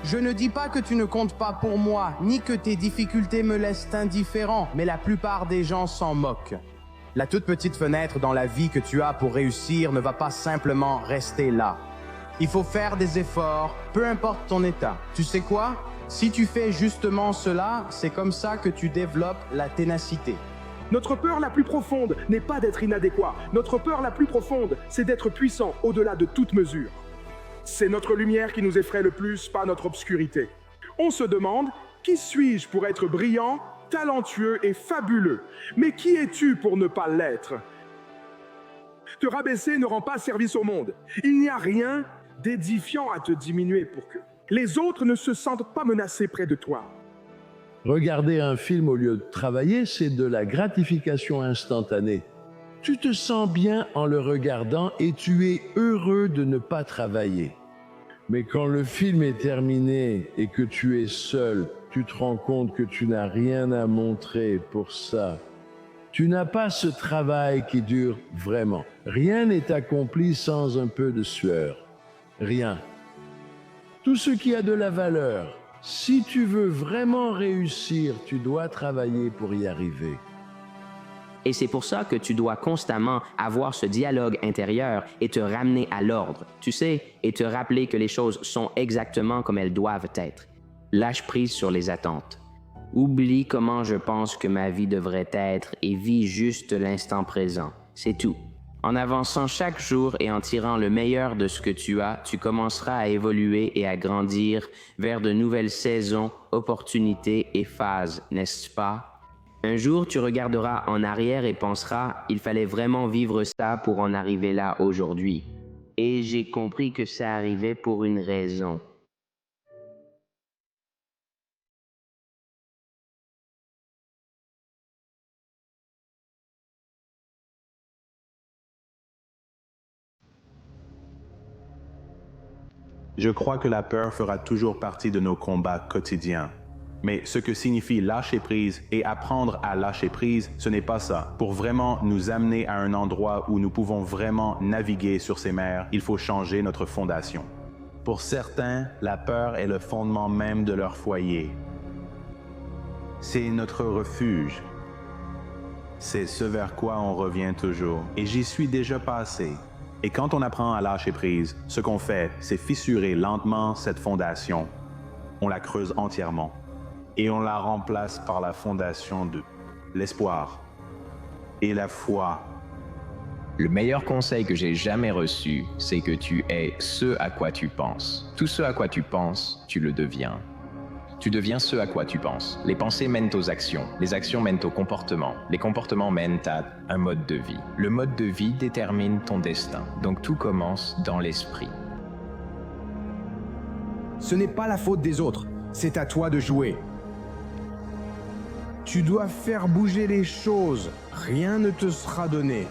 Je ne dis pas que tu ne comptes pas pour moi, ni que tes difficultés me laissent indifférent, mais la plupart des gens s'en moquent. La toute petite fenêtre dans la vie que tu as pour réussir ne va pas simplement rester là. Il faut faire des efforts, peu importe ton état. Tu sais quoi? Si tu fais justement cela, c'est comme ça que tu développes la ténacité. Notre peur la plus profonde n'est pas d'être inadéquat. Notre peur la plus profonde, c'est d'être puissant au-delà de toute mesure. C'est notre lumière qui nous effraie le plus, pas notre obscurité. On se demande, qui suis-je pour être brillant, talentueux et fabuleux? Mais qui es-tu pour ne pas l'être? Te rabaisser ne rend pas service au monde. Il n'y a rien d'édifiant à te diminuer pour que les autres ne se sentent pas menacés près de toi. Regarder un film au lieu de travailler, c'est de la gratification instantanée. Tu te sens bien en le regardant et tu es heureux de ne pas travailler. Mais quand le film est terminé et que tu es seul, tu te rends compte que tu n'as rien à montrer pour ça. Tu n'as pas ce travail qui dure vraiment. Rien n'est accompli sans un peu de sueur. Rien. Tout ce qui a de la valeur, si tu veux vraiment réussir, tu dois travailler pour y arriver. Et c'est pour ça que tu dois constamment avoir ce dialogue intérieur et te ramener à l'ordre, tu sais, et te rappeler que les choses sont exactement comme elles doivent être. Lâche prise sur les attentes. Oublie comment je pense que ma vie devrait être et vis juste l'instant présent. C'est tout. En avançant chaque jour et en tirant le meilleur de ce que tu as, tu commenceras à évoluer et à grandir vers de nouvelles saisons, opportunités et phases, n'est-ce pas? Un jour, tu regarderas en arrière et penseras « Il fallait vraiment vivre ça pour en arriver là aujourd'hui. » Et j'ai compris que ça arrivait pour une raison. Je crois que la peur fera toujours partie de nos combats quotidiens. Mais ce que signifie lâcher prise et apprendre à lâcher prise, ce n'est pas ça. Pour vraiment nous amener à un endroit où nous pouvons vraiment naviguer sur ces mers, il faut changer notre fondation. Pour certains, la peur est le fondement même de leur foyer. C'est notre refuge. C'est ce vers quoi on revient toujours. Et j'y suis déjà passé. Et quand on apprend à lâcher prise, ce qu'on fait, c'est fissurer lentement cette fondation. On la creuse entièrement. Et on la remplace par la fondation de l'espoir et la foi. Le meilleur conseil que j'ai jamais reçu, c'est que tu es ce à quoi tu penses. Tout ce à quoi tu penses, tu le deviens. Tu deviens ce à quoi tu penses. Les pensées mènent aux actions. Les actions mènent au comportement. Les comportements mènent à un mode de vie. Le mode de vie détermine ton destin. Donc tout commence dans l'esprit. Ce n'est pas la faute des autres. C'est à toi de jouer. Tu dois faire bouger les choses. Rien ne te sera donné.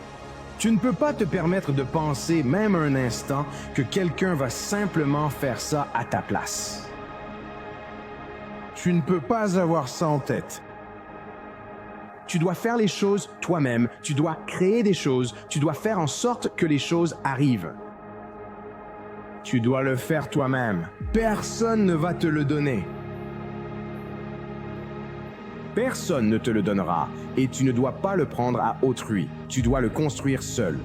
Tu ne peux pas te permettre de penser, même un instant, que quelqu'un va simplement faire ça à ta place. Tu ne peux pas avoir ça en tête. Tu dois faire les choses toi-même. Tu dois créer des choses. Tu dois faire en sorte que les choses arrivent. Tu dois le faire toi-même. Personne ne va te le donner. Personne ne te le donnera et tu ne dois pas le prendre à autrui. Tu dois le construire seul.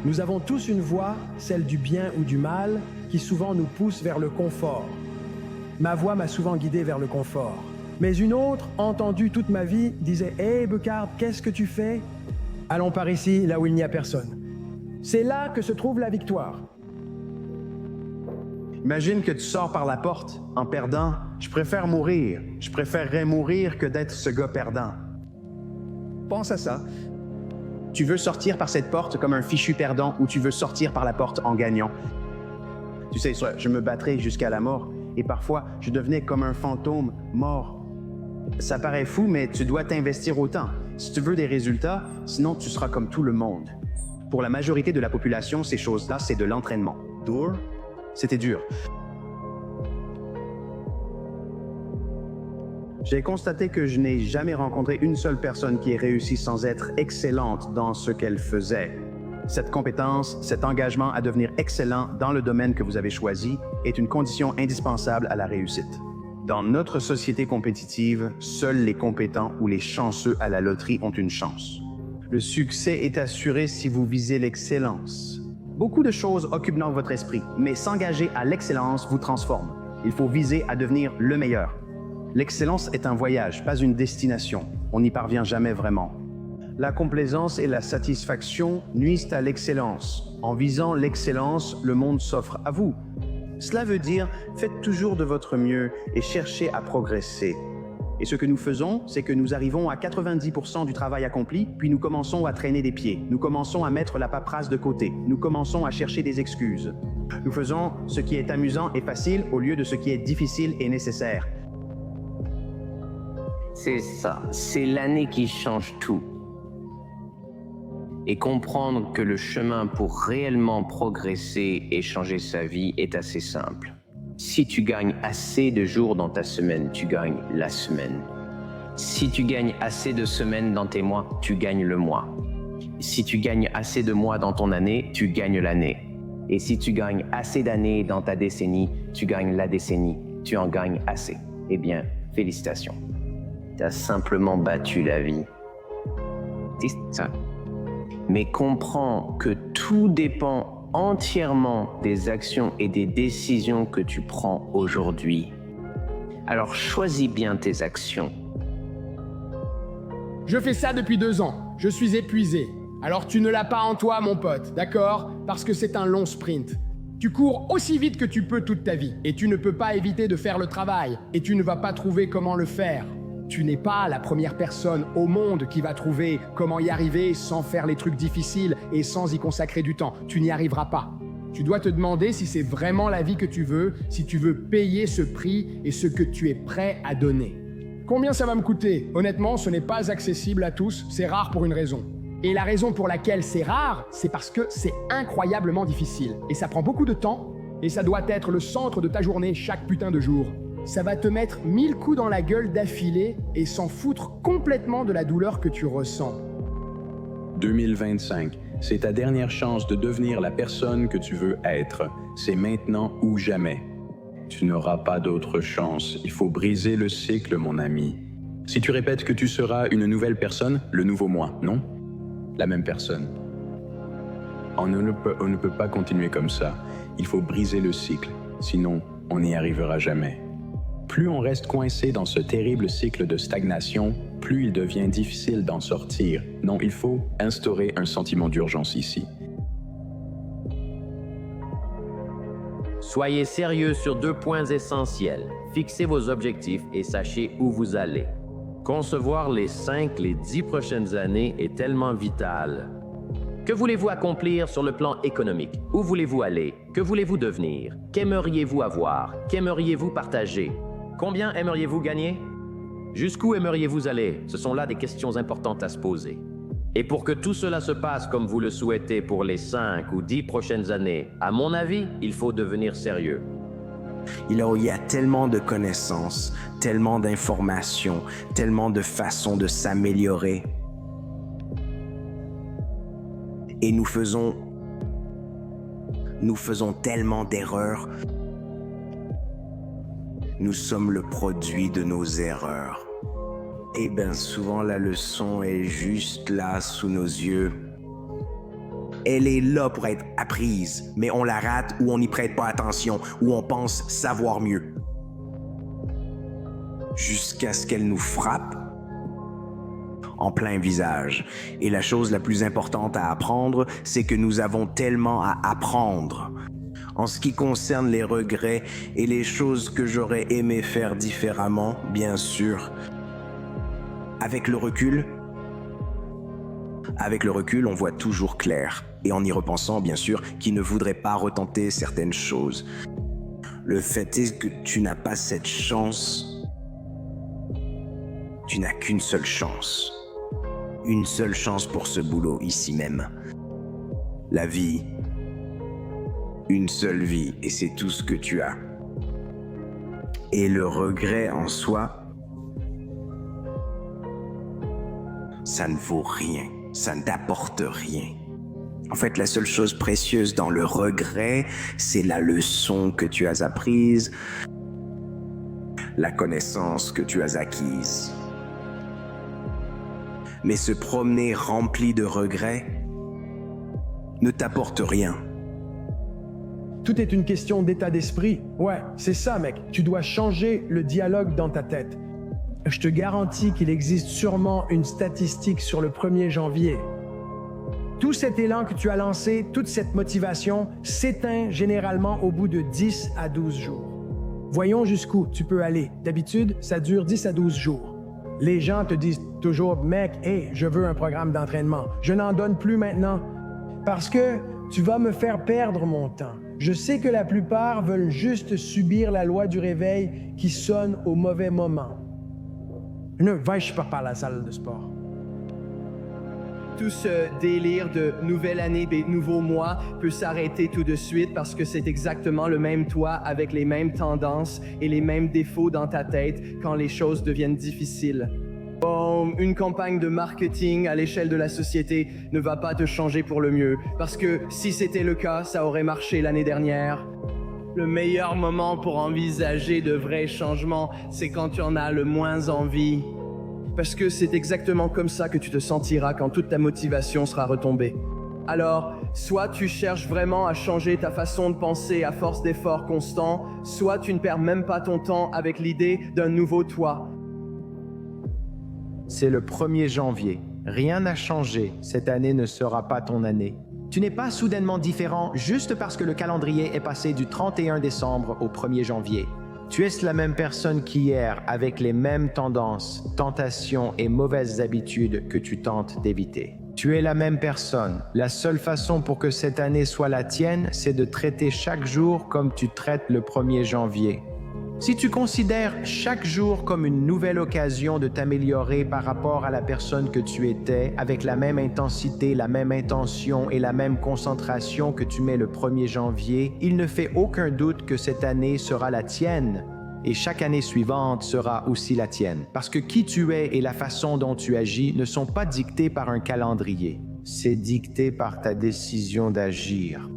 Nous avons tous une voix, celle du bien ou du mal, qui souvent nous pousse vers le confort. Ma voix m'a souvent guidé vers le confort. Mais une autre, entendue toute ma vie, disait « Hey Bucard, qu'est-ce que tu fais? Allons par ici, là où il n'y a personne. » C'est là que se trouve la victoire. Imagine que tu sors par la porte en perdant. Je préfère mourir. Je préférerais mourir que d'être ce gars perdant. Pense à ça. Tu veux sortir par cette porte comme un fichu perdant ou tu veux sortir par la porte en gagnant? Tu sais, je me battrais jusqu'à la mort et parfois je devenais comme un fantôme mort. Ça paraît fou, mais tu dois t'investir autant. Si tu veux des résultats, sinon tu seras comme tout le monde. Pour la majorité de la population, ces choses-là, c'est de l'entraînement. Dur? C'était dur. J'ai constaté que je n'ai jamais rencontré une seule personne qui ait réussi sans être excellente dans ce qu'elle faisait. Cette compétence, cet engagement à devenir excellent dans le domaine que vous avez choisi est une condition indispensable à la réussite. Dans notre société compétitive, seuls les compétents ou les chanceux à la loterie ont une chance. Le succès est assuré si vous visez l'excellence. Beaucoup de choses occupent dans votre esprit, mais s'engager à l'excellence vous transforme. Il faut viser à devenir le meilleur. L'excellence est un voyage, pas une destination. On n'y parvient jamais vraiment. La complaisance et la satisfaction nuisent à l'excellence. En visant l'excellence, le monde s'offre à vous. Cela veut dire, faites toujours de votre mieux et cherchez à progresser. Et ce que nous faisons, c'est que nous arrivons à 90% du travail accompli, puis nous commençons à traîner des pieds. Nous commençons à mettre la paperasse de côté. Nous commençons à chercher des excuses. Nous faisons ce qui est amusant et facile au lieu de ce qui est difficile et nécessaire. C'est ça, c'est l'année qui change tout. Et comprendre que le chemin pour réellement progresser et changer sa vie est assez simple. Si tu gagnes assez de jours dans ta semaine, tu gagnes la semaine. Si tu gagnes assez de semaines dans tes mois, tu gagnes le mois. Si tu gagnes assez de mois dans ton année, tu gagnes l'année. Et si tu gagnes assez d'années dans ta décennie, tu gagnes la décennie. Tu en gagnes assez. Eh bien, félicitations. Tu as simplement battu la vie. C'est ça. Mais comprends que tout dépend entièrement des actions et des décisions que tu prends aujourd'hui. Alors choisis bien tes actions. Je fais ça depuis 2 ans. Je suis épuisé. Alors tu ne l'as pas en toi, mon pote, d'accord? Parce que c'est un long sprint. Tu cours aussi vite que tu peux toute ta vie. Et tu ne peux pas éviter de faire le travail. Et tu ne vas pas trouver comment le faire. Tu n'es pas la première personne au monde qui va trouver comment y arriver sans faire les trucs difficiles et sans y consacrer du temps. Tu n'y arriveras pas. Tu dois te demander si c'est vraiment la vie que tu veux, si tu veux payer ce prix et ce que tu es prêt à donner. Combien ça va me coûter? Honnêtement, ce n'est pas accessible à tous, c'est rare pour une raison. Et la raison pour laquelle c'est rare, c'est parce que c'est incroyablement difficile. Et ça prend beaucoup de temps, et ça doit être le centre de ta journée chaque putain de jour. Ça va te mettre 1000 coups dans la gueule d'affilée et s'en foutre complètement de la douleur que tu ressens. 2025, c'est ta dernière chance de devenir la personne que tu veux être. C'est maintenant ou jamais. Tu n'auras pas d'autre chance. Il faut briser le cycle, mon ami. Si tu répètes que tu seras une nouvelle personne, le nouveau moi, non? La même personne. On ne peut pas continuer comme ça. Il faut briser le cycle, sinon on n'y arrivera jamais. Plus on reste coincé dans ce terrible cycle de stagnation, plus il devient difficile d'en sortir. Non, il faut instaurer un sentiment d'urgence ici. Soyez sérieux sur 2 points essentiels. Fixez vos objectifs et sachez où vous allez. Concevoir les 5, les 10 prochaines années est tellement vital. Que voulez-vous accomplir sur le plan économique? Où voulez-vous aller? Que voulez-vous devenir? Qu'aimeriez-vous avoir? Qu'aimeriez-vous partager? Combien aimeriez-vous gagner? Jusqu'où aimeriez-vous aller? Ce sont là des questions importantes à se poser. Et pour que tout cela se passe comme vous le souhaitez pour les 5 ou 10 prochaines années, à mon avis, il faut devenir sérieux. Il y a tellement de connaissances, tellement d'informations, tellement de façons de s'améliorer. Et nous faisons tellement d'erreurs. Nous sommes le produit de nos erreurs. Et bien souvent la leçon est juste là sous nos yeux. Elle est là pour être apprise, mais on la rate ou on n'y prête pas attention, ou on pense savoir mieux. Jusqu'à ce qu'elle nous frappe en plein visage. Et la chose la plus importante à apprendre, c'est que nous avons tellement à apprendre. En ce qui concerne les regrets et les choses que j'aurais aimé faire différemment, bien sûr. Avec le recul, Avec le recul, on voit toujours clair. Et en y repensant, bien sûr, qui ne voudrait pas retenter certaines choses. Le fait est que tu n'as pas cette chance. Tu n'as qu'une seule chance. Une seule chance pour ce boulot ici même. La vie. Une seule vie, et c'est tout ce que tu as. Et le regret en soi, ça ne vaut rien. Ça ne t'apporte rien. En fait, la seule chose précieuse dans le regret, c'est la leçon que tu as apprise, la connaissance que tu as acquise. Mais se promener rempli de regrets ne t'apporte rien. Tout est une question d'état d'esprit. Ouais, c'est ça, mec. Tu dois changer le dialogue dans ta tête. Je te garantis qu'il existe sûrement une statistique sur le 1er janvier. Tout cet élan que tu as lancé, toute cette motivation, s'éteint généralement au bout de 10 à 12 jours. Voyons jusqu'où tu peux aller. D'habitude, ça dure 10 à 12 jours. Les gens te disent toujours, mec, hey, je veux un programme d'entraînement. Je n'en donne plus maintenant parce que tu vas me faire perdre mon temps. Je sais que la plupart veulent juste subir la loi du réveil qui sonne au mauvais moment. Ne vais-je pas par la salle de sport? Tout ce délire de nouvelle année, des nouveaux mois peut s'arrêter tout de suite parce que c'est exactement le même toi avec les mêmes tendances et les mêmes défauts dans ta tête quand les choses deviennent difficiles. Bon, une campagne de marketing à l'échelle de la société ne va pas te changer pour le mieux parce que si c'était le cas, ça aurait marché l'année dernière. Le meilleur moment pour envisager de vrais changements, c'est quand tu en as le moins envie. Parce que c'est exactement comme ça que tu te sentiras quand toute ta motivation sera retombée. Alors, soit tu cherches vraiment à changer ta façon de penser à force d'efforts constants, soit tu ne perds même pas ton temps avec l'idée d'un nouveau toi. C'est le 1er janvier. Rien n'a changé. Cette année ne sera pas ton année. Tu n'es pas soudainement différent juste parce que le calendrier est passé du 31 décembre au 1er janvier. Tu es la même personne qu'hier avec les mêmes tendances, tentations et mauvaises habitudes que tu tentes d'éviter. Tu es la même personne. La seule façon pour que cette année soit la tienne, c'est de traiter chaque jour comme tu traites le 1er janvier. Si tu considères chaque jour comme une nouvelle occasion de t'améliorer par rapport à la personne que tu étais, avec la même intensité, la même intention et la même concentration que tu mets le 1er janvier, il ne fait aucun doute que cette année sera la tienne. Et chaque année suivante sera aussi la tienne. Parce que qui tu es et la façon dont tu agis ne sont pas dictés par un calendrier. C'est dicté par ta décision d'agir.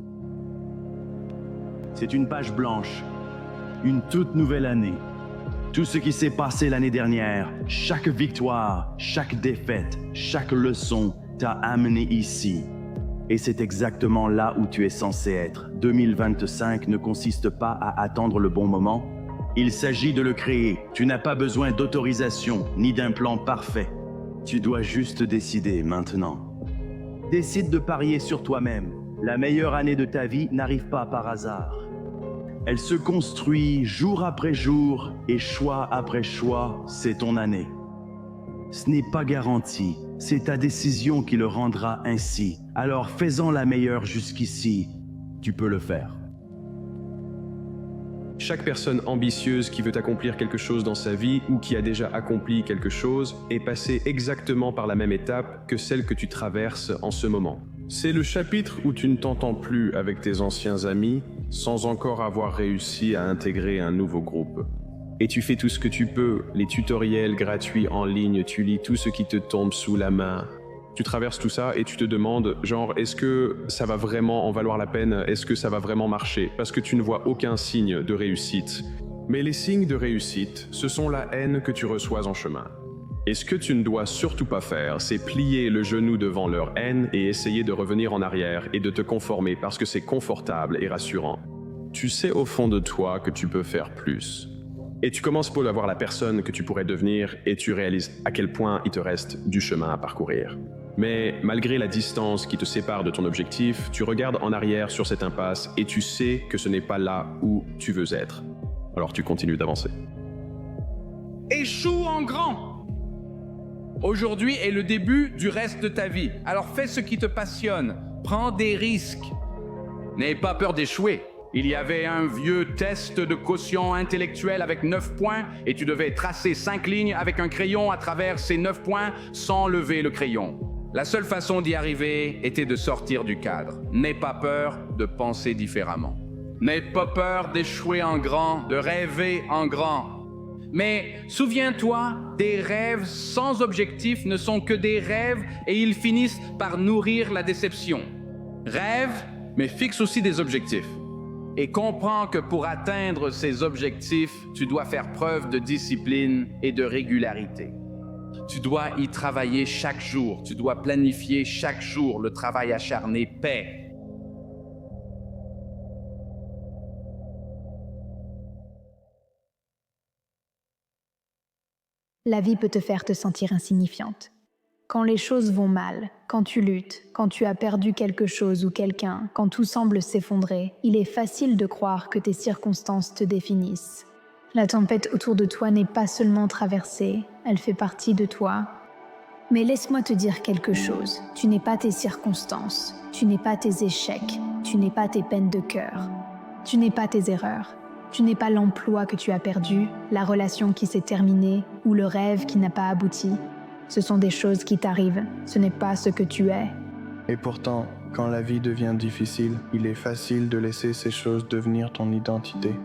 C'est une page blanche. Une toute nouvelle année. Tout ce qui s'est passé l'année dernière, chaque victoire, chaque défaite, chaque leçon t'a amené ici. Et c'est exactement là où tu es censé être. 2025 ne consiste pas à attendre le bon moment. Il s'agit de le créer. Tu n'as pas besoin d'autorisation ni d'un plan parfait. Tu dois juste décider maintenant. Décide de parier sur toi-même. La meilleure année de ta vie n'arrive pas par hasard. Elle se construit jour après jour et choix après choix, c'est ton année. Ce n'est pas garanti, c'est ta décision qui le rendra ainsi. Alors fais-en la meilleure jusqu'ici, tu peux le faire. Chaque personne ambitieuse qui veut accomplir quelque chose dans sa vie ou qui a déjà accompli quelque chose est passée exactement par la même étape que celle que tu traverses en ce moment. C'est le chapitre où tu ne t'entends plus avec tes anciens amis sans encore avoir réussi à intégrer un nouveau groupe. Et tu fais tout ce que tu peux, les tutoriels gratuits en ligne, tu lis tout ce qui te tombe sous la main. Tu traverses tout ça et tu te demandes, genre, est-ce que ça va vraiment en valoir la peine? Est-ce que ça va vraiment marcher? Parce que tu ne vois aucun signe de réussite. Mais les signes de réussite, ce sont la haine que tu reçois en chemin. Et ce que tu ne dois surtout pas faire, c'est plier le genou devant leur haine et essayer de revenir en arrière et de te conformer parce que c'est confortable et rassurant. Tu sais au fond de toi que tu peux faire plus. Et tu commences pour avoir la personne que tu pourrais devenir et tu réalises à quel point il te reste du chemin à parcourir. Mais malgré la distance qui te sépare de ton objectif, tu regardes en arrière sur cette impasse et tu sais que ce n'est pas là où tu veux être. Alors tu continues d'avancer. Échoue en grand! Aujourd'hui est le début du reste de ta vie. Alors fais ce qui te passionne. Prends des risques. N'aie pas peur d'échouer. Il y avait un vieux test de quotient intellectuel avec 9 points et tu devais tracer 5 lignes avec un crayon à travers ces 9 points sans lever le crayon. La seule façon d'y arriver était de sortir du cadre. N'aie pas peur de penser différemment. N'aie pas peur d'échouer en grand, de rêver en grand. Mais souviens-toi, des rêves sans objectif ne sont que des rêves et ils finissent par nourrir la déception. Rêve, mais fixe aussi des objectifs. Et comprends que pour atteindre ces objectifs, tu dois faire preuve de discipline et de régularité. Tu dois y travailler chaque jour, tu dois planifier chaque jour. Le travail acharné paie. La vie peut te faire te sentir insignifiante. Quand les choses vont mal, quand tu luttes, quand tu as perdu quelque chose ou quelqu'un, quand tout semble s'effondrer, il est facile de croire que tes circonstances te définissent. La tempête autour de toi n'est pas seulement traversée, elle fait partie de toi. Mais laisse-moi te dire quelque chose. Tu n'es pas tes circonstances, tu n'es pas tes échecs, tu n'es pas tes peines de cœur, tu n'es pas tes erreurs. Tu n'es pas l'emploi que tu as perdu, la relation qui s'est terminée ou le rêve qui n'a pas abouti. Ce sont des choses qui t'arrivent, ce n'est pas ce que tu es. Et pourtant, quand la vie devient difficile, il est facile de laisser ces choses devenir ton identité.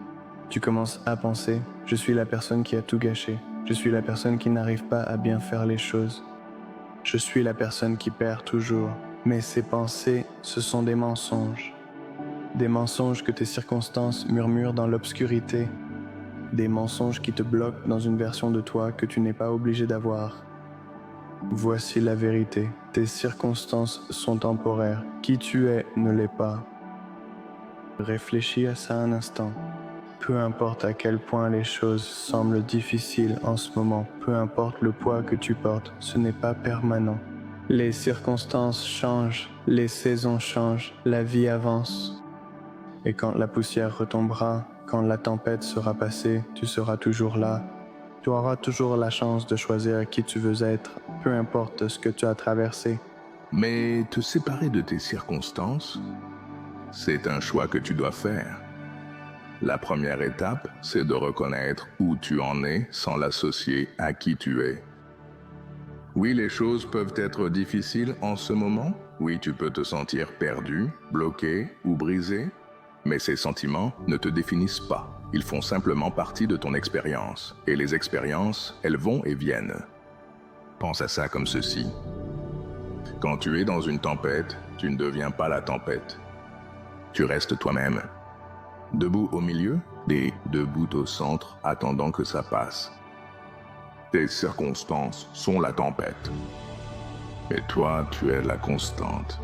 Tu commences à penser « Je suis la personne qui a tout gâché. Je suis la personne qui n'arrive pas à bien faire les choses. Je suis la personne qui perd toujours. » Mais ces pensées, ce sont des mensonges. Des mensonges que tes circonstances murmurent dans l'obscurité. Des mensonges qui te bloquent dans une version de toi que tu n'es pas obligé d'avoir. Voici la vérité. Tes circonstances sont temporaires. Qui tu es ne l'est pas. Réfléchis à ça un instant. Peu importe à quel point les choses semblent difficiles en ce moment, peu importe le poids que tu portes, ce n'est pas permanent. Les circonstances changent, les saisons changent, la vie avance. Et quand la poussière retombera, quand la tempête sera passée, tu seras toujours là. Tu auras toujours la chance de choisir qui tu veux être, peu importe ce que tu as traversé. Mais te séparer de tes circonstances, c'est un choix que tu dois faire. La première étape, c'est de reconnaître où tu en es sans l'associer à qui tu es. Oui, les choses peuvent être difficiles en ce moment. Oui, tu peux te sentir perdu, bloqué ou brisé. Mais ces sentiments ne te définissent pas. Ils font simplement partie de ton expérience. Et les expériences, elles vont et viennent. Pense à ça comme ceci. Quand tu es dans une tempête, tu ne deviens pas la tempête. Tu restes toi-même. Debout au milieu et debout au centre, attendant que ça passe. Tes circonstances sont la tempête. Et toi, tu es la constante.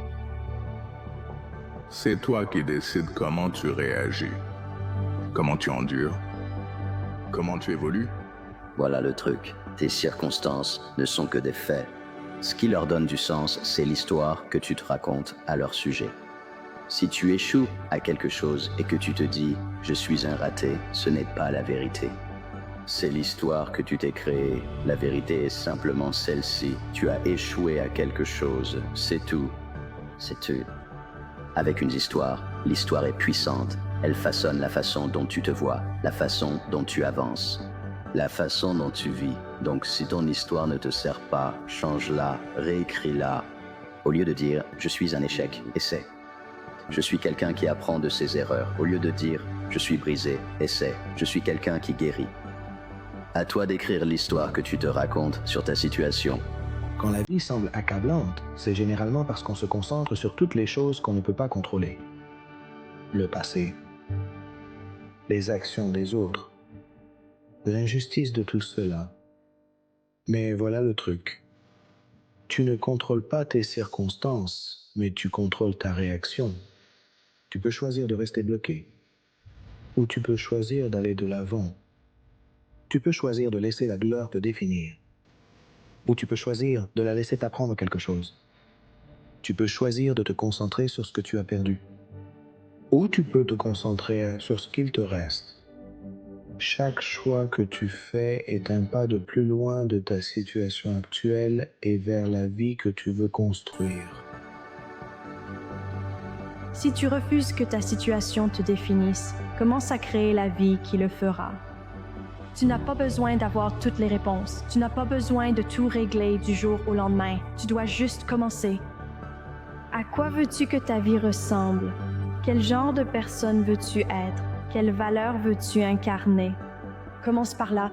C'est toi qui décides comment tu réagis, comment tu endures, comment tu évolues. Voilà le truc. Tes circonstances ne sont que des faits. Ce qui leur donne du sens, c'est l'histoire que tu te racontes à leur sujet. Si tu échoues à quelque chose et que tu te dis « je suis un raté », ce n'est pas la vérité. C'est l'histoire que tu t'es créée. La vérité est simplement celle-ci. Tu as échoué à quelque chose, c'est tout. C'est tout. Avec une histoire, l'histoire est puissante. Elle façonne la façon dont tu te vois, la façon dont tu avances, la façon dont tu vis. Donc si ton histoire ne te sert pas, change-la, réécris-la. Au lieu de dire « je suis un échec », essaie. Je suis quelqu'un qui apprend de ses erreurs. Au lieu de dire « je suis brisé », essaie. Je suis quelqu'un qui guérit. À toi d'écrire l'histoire que tu te racontes sur ta situation. Quand la vie semble accablante, c'est généralement parce qu'on se concentre sur toutes les choses qu'on ne peut pas contrôler. Le passé, les actions des autres, l'injustice de tout cela. Mais voilà le truc. Tu ne contrôles pas tes circonstances, mais tu contrôles ta réaction. Tu peux choisir de rester bloqué, ou tu peux choisir d'aller de l'avant. Tu peux choisir de laisser la douleur te définir. Ou tu peux choisir de la laisser t'apprendre quelque chose. Tu peux choisir de te concentrer sur ce que tu as perdu. Ou tu peux te concentrer sur ce qu'il te reste. Chaque choix que tu fais est un pas de plus loin de ta situation actuelle et vers la vie que tu veux construire. Si tu refuses que ta situation te définisse, commence à créer la vie qui le fera. Tu n'as pas besoin d'avoir toutes les réponses. Tu n'as pas besoin de tout régler du jour au lendemain. Tu dois juste commencer. À quoi veux-tu que ta vie ressemble? Quel genre de personne veux-tu être? Quelle valeur veux-tu incarner? Commence par là.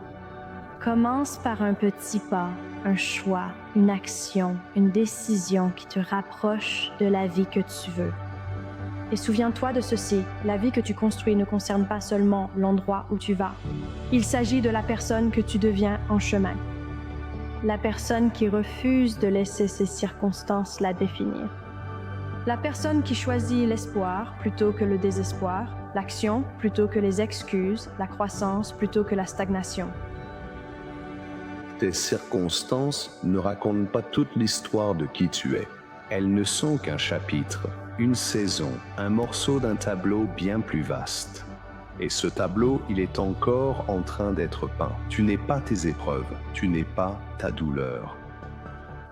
Commence par un petit pas, un choix, une action, une décision qui te rapproche de la vie que tu veux. Et souviens-toi de ceci, la vie que tu construis ne concerne pas seulement l'endroit où tu vas. Il s'agit de la personne que tu deviens en chemin. La personne qui refuse de laisser ses circonstances la définir. La personne qui choisit l'espoir plutôt que le désespoir, l'action plutôt que les excuses, la croissance plutôt que la stagnation. Tes circonstances ne racontent pas toute l'histoire de qui tu es. Elles ne sont qu'un chapitre, une saison, un morceau d'un tableau bien plus vaste. Et ce tableau, il est encore en train d'être peint. Tu n'es pas tes épreuves, tu n'es pas ta douleur.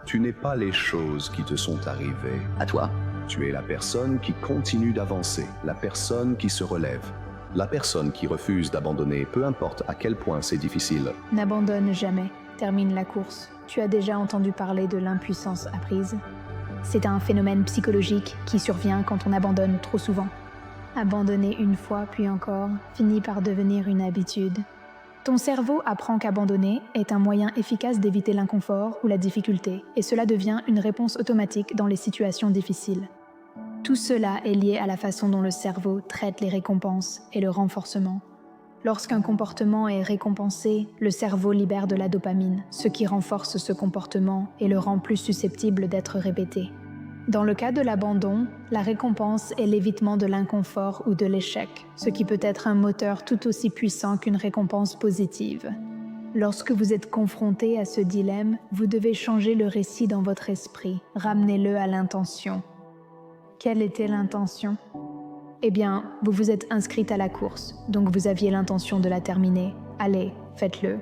Tu n'es pas les choses qui te sont arrivées. À toi. Tu es la personne qui continue d'avancer, la personne qui se relève, la personne qui refuse d'abandonner, peu importe à quel point c'est difficile. N'abandonne jamais. Termine la course. Tu as déjà entendu parler de l'impuissance apprise? C'est un phénomène psychologique qui survient quand on abandonne trop souvent. Abandonner une fois puis encore finit par devenir une habitude. Ton cerveau apprend qu'abandonner est un moyen efficace d'éviter l'inconfort ou la difficulté, et cela devient une réponse automatique dans les situations difficiles. Tout cela est lié à la façon dont le cerveau traite les récompenses et le renforcement. Lorsqu'un comportement est récompensé, le cerveau libère de la dopamine, ce qui renforce ce comportement et le rend plus susceptible d'être répété. Dans le cas de l'abandon, la récompense est l'évitement de l'inconfort ou de l'échec, ce qui peut être un moteur tout aussi puissant qu'une récompense positive. Lorsque vous êtes confronté à ce dilemme, vous devez changer le récit dans votre esprit, ramenez-le à l'intention. Quelle était l'intention ? Eh bien, vous vous êtes inscrite à la course, donc vous aviez l'intention de la terminer. Allez, faites-le.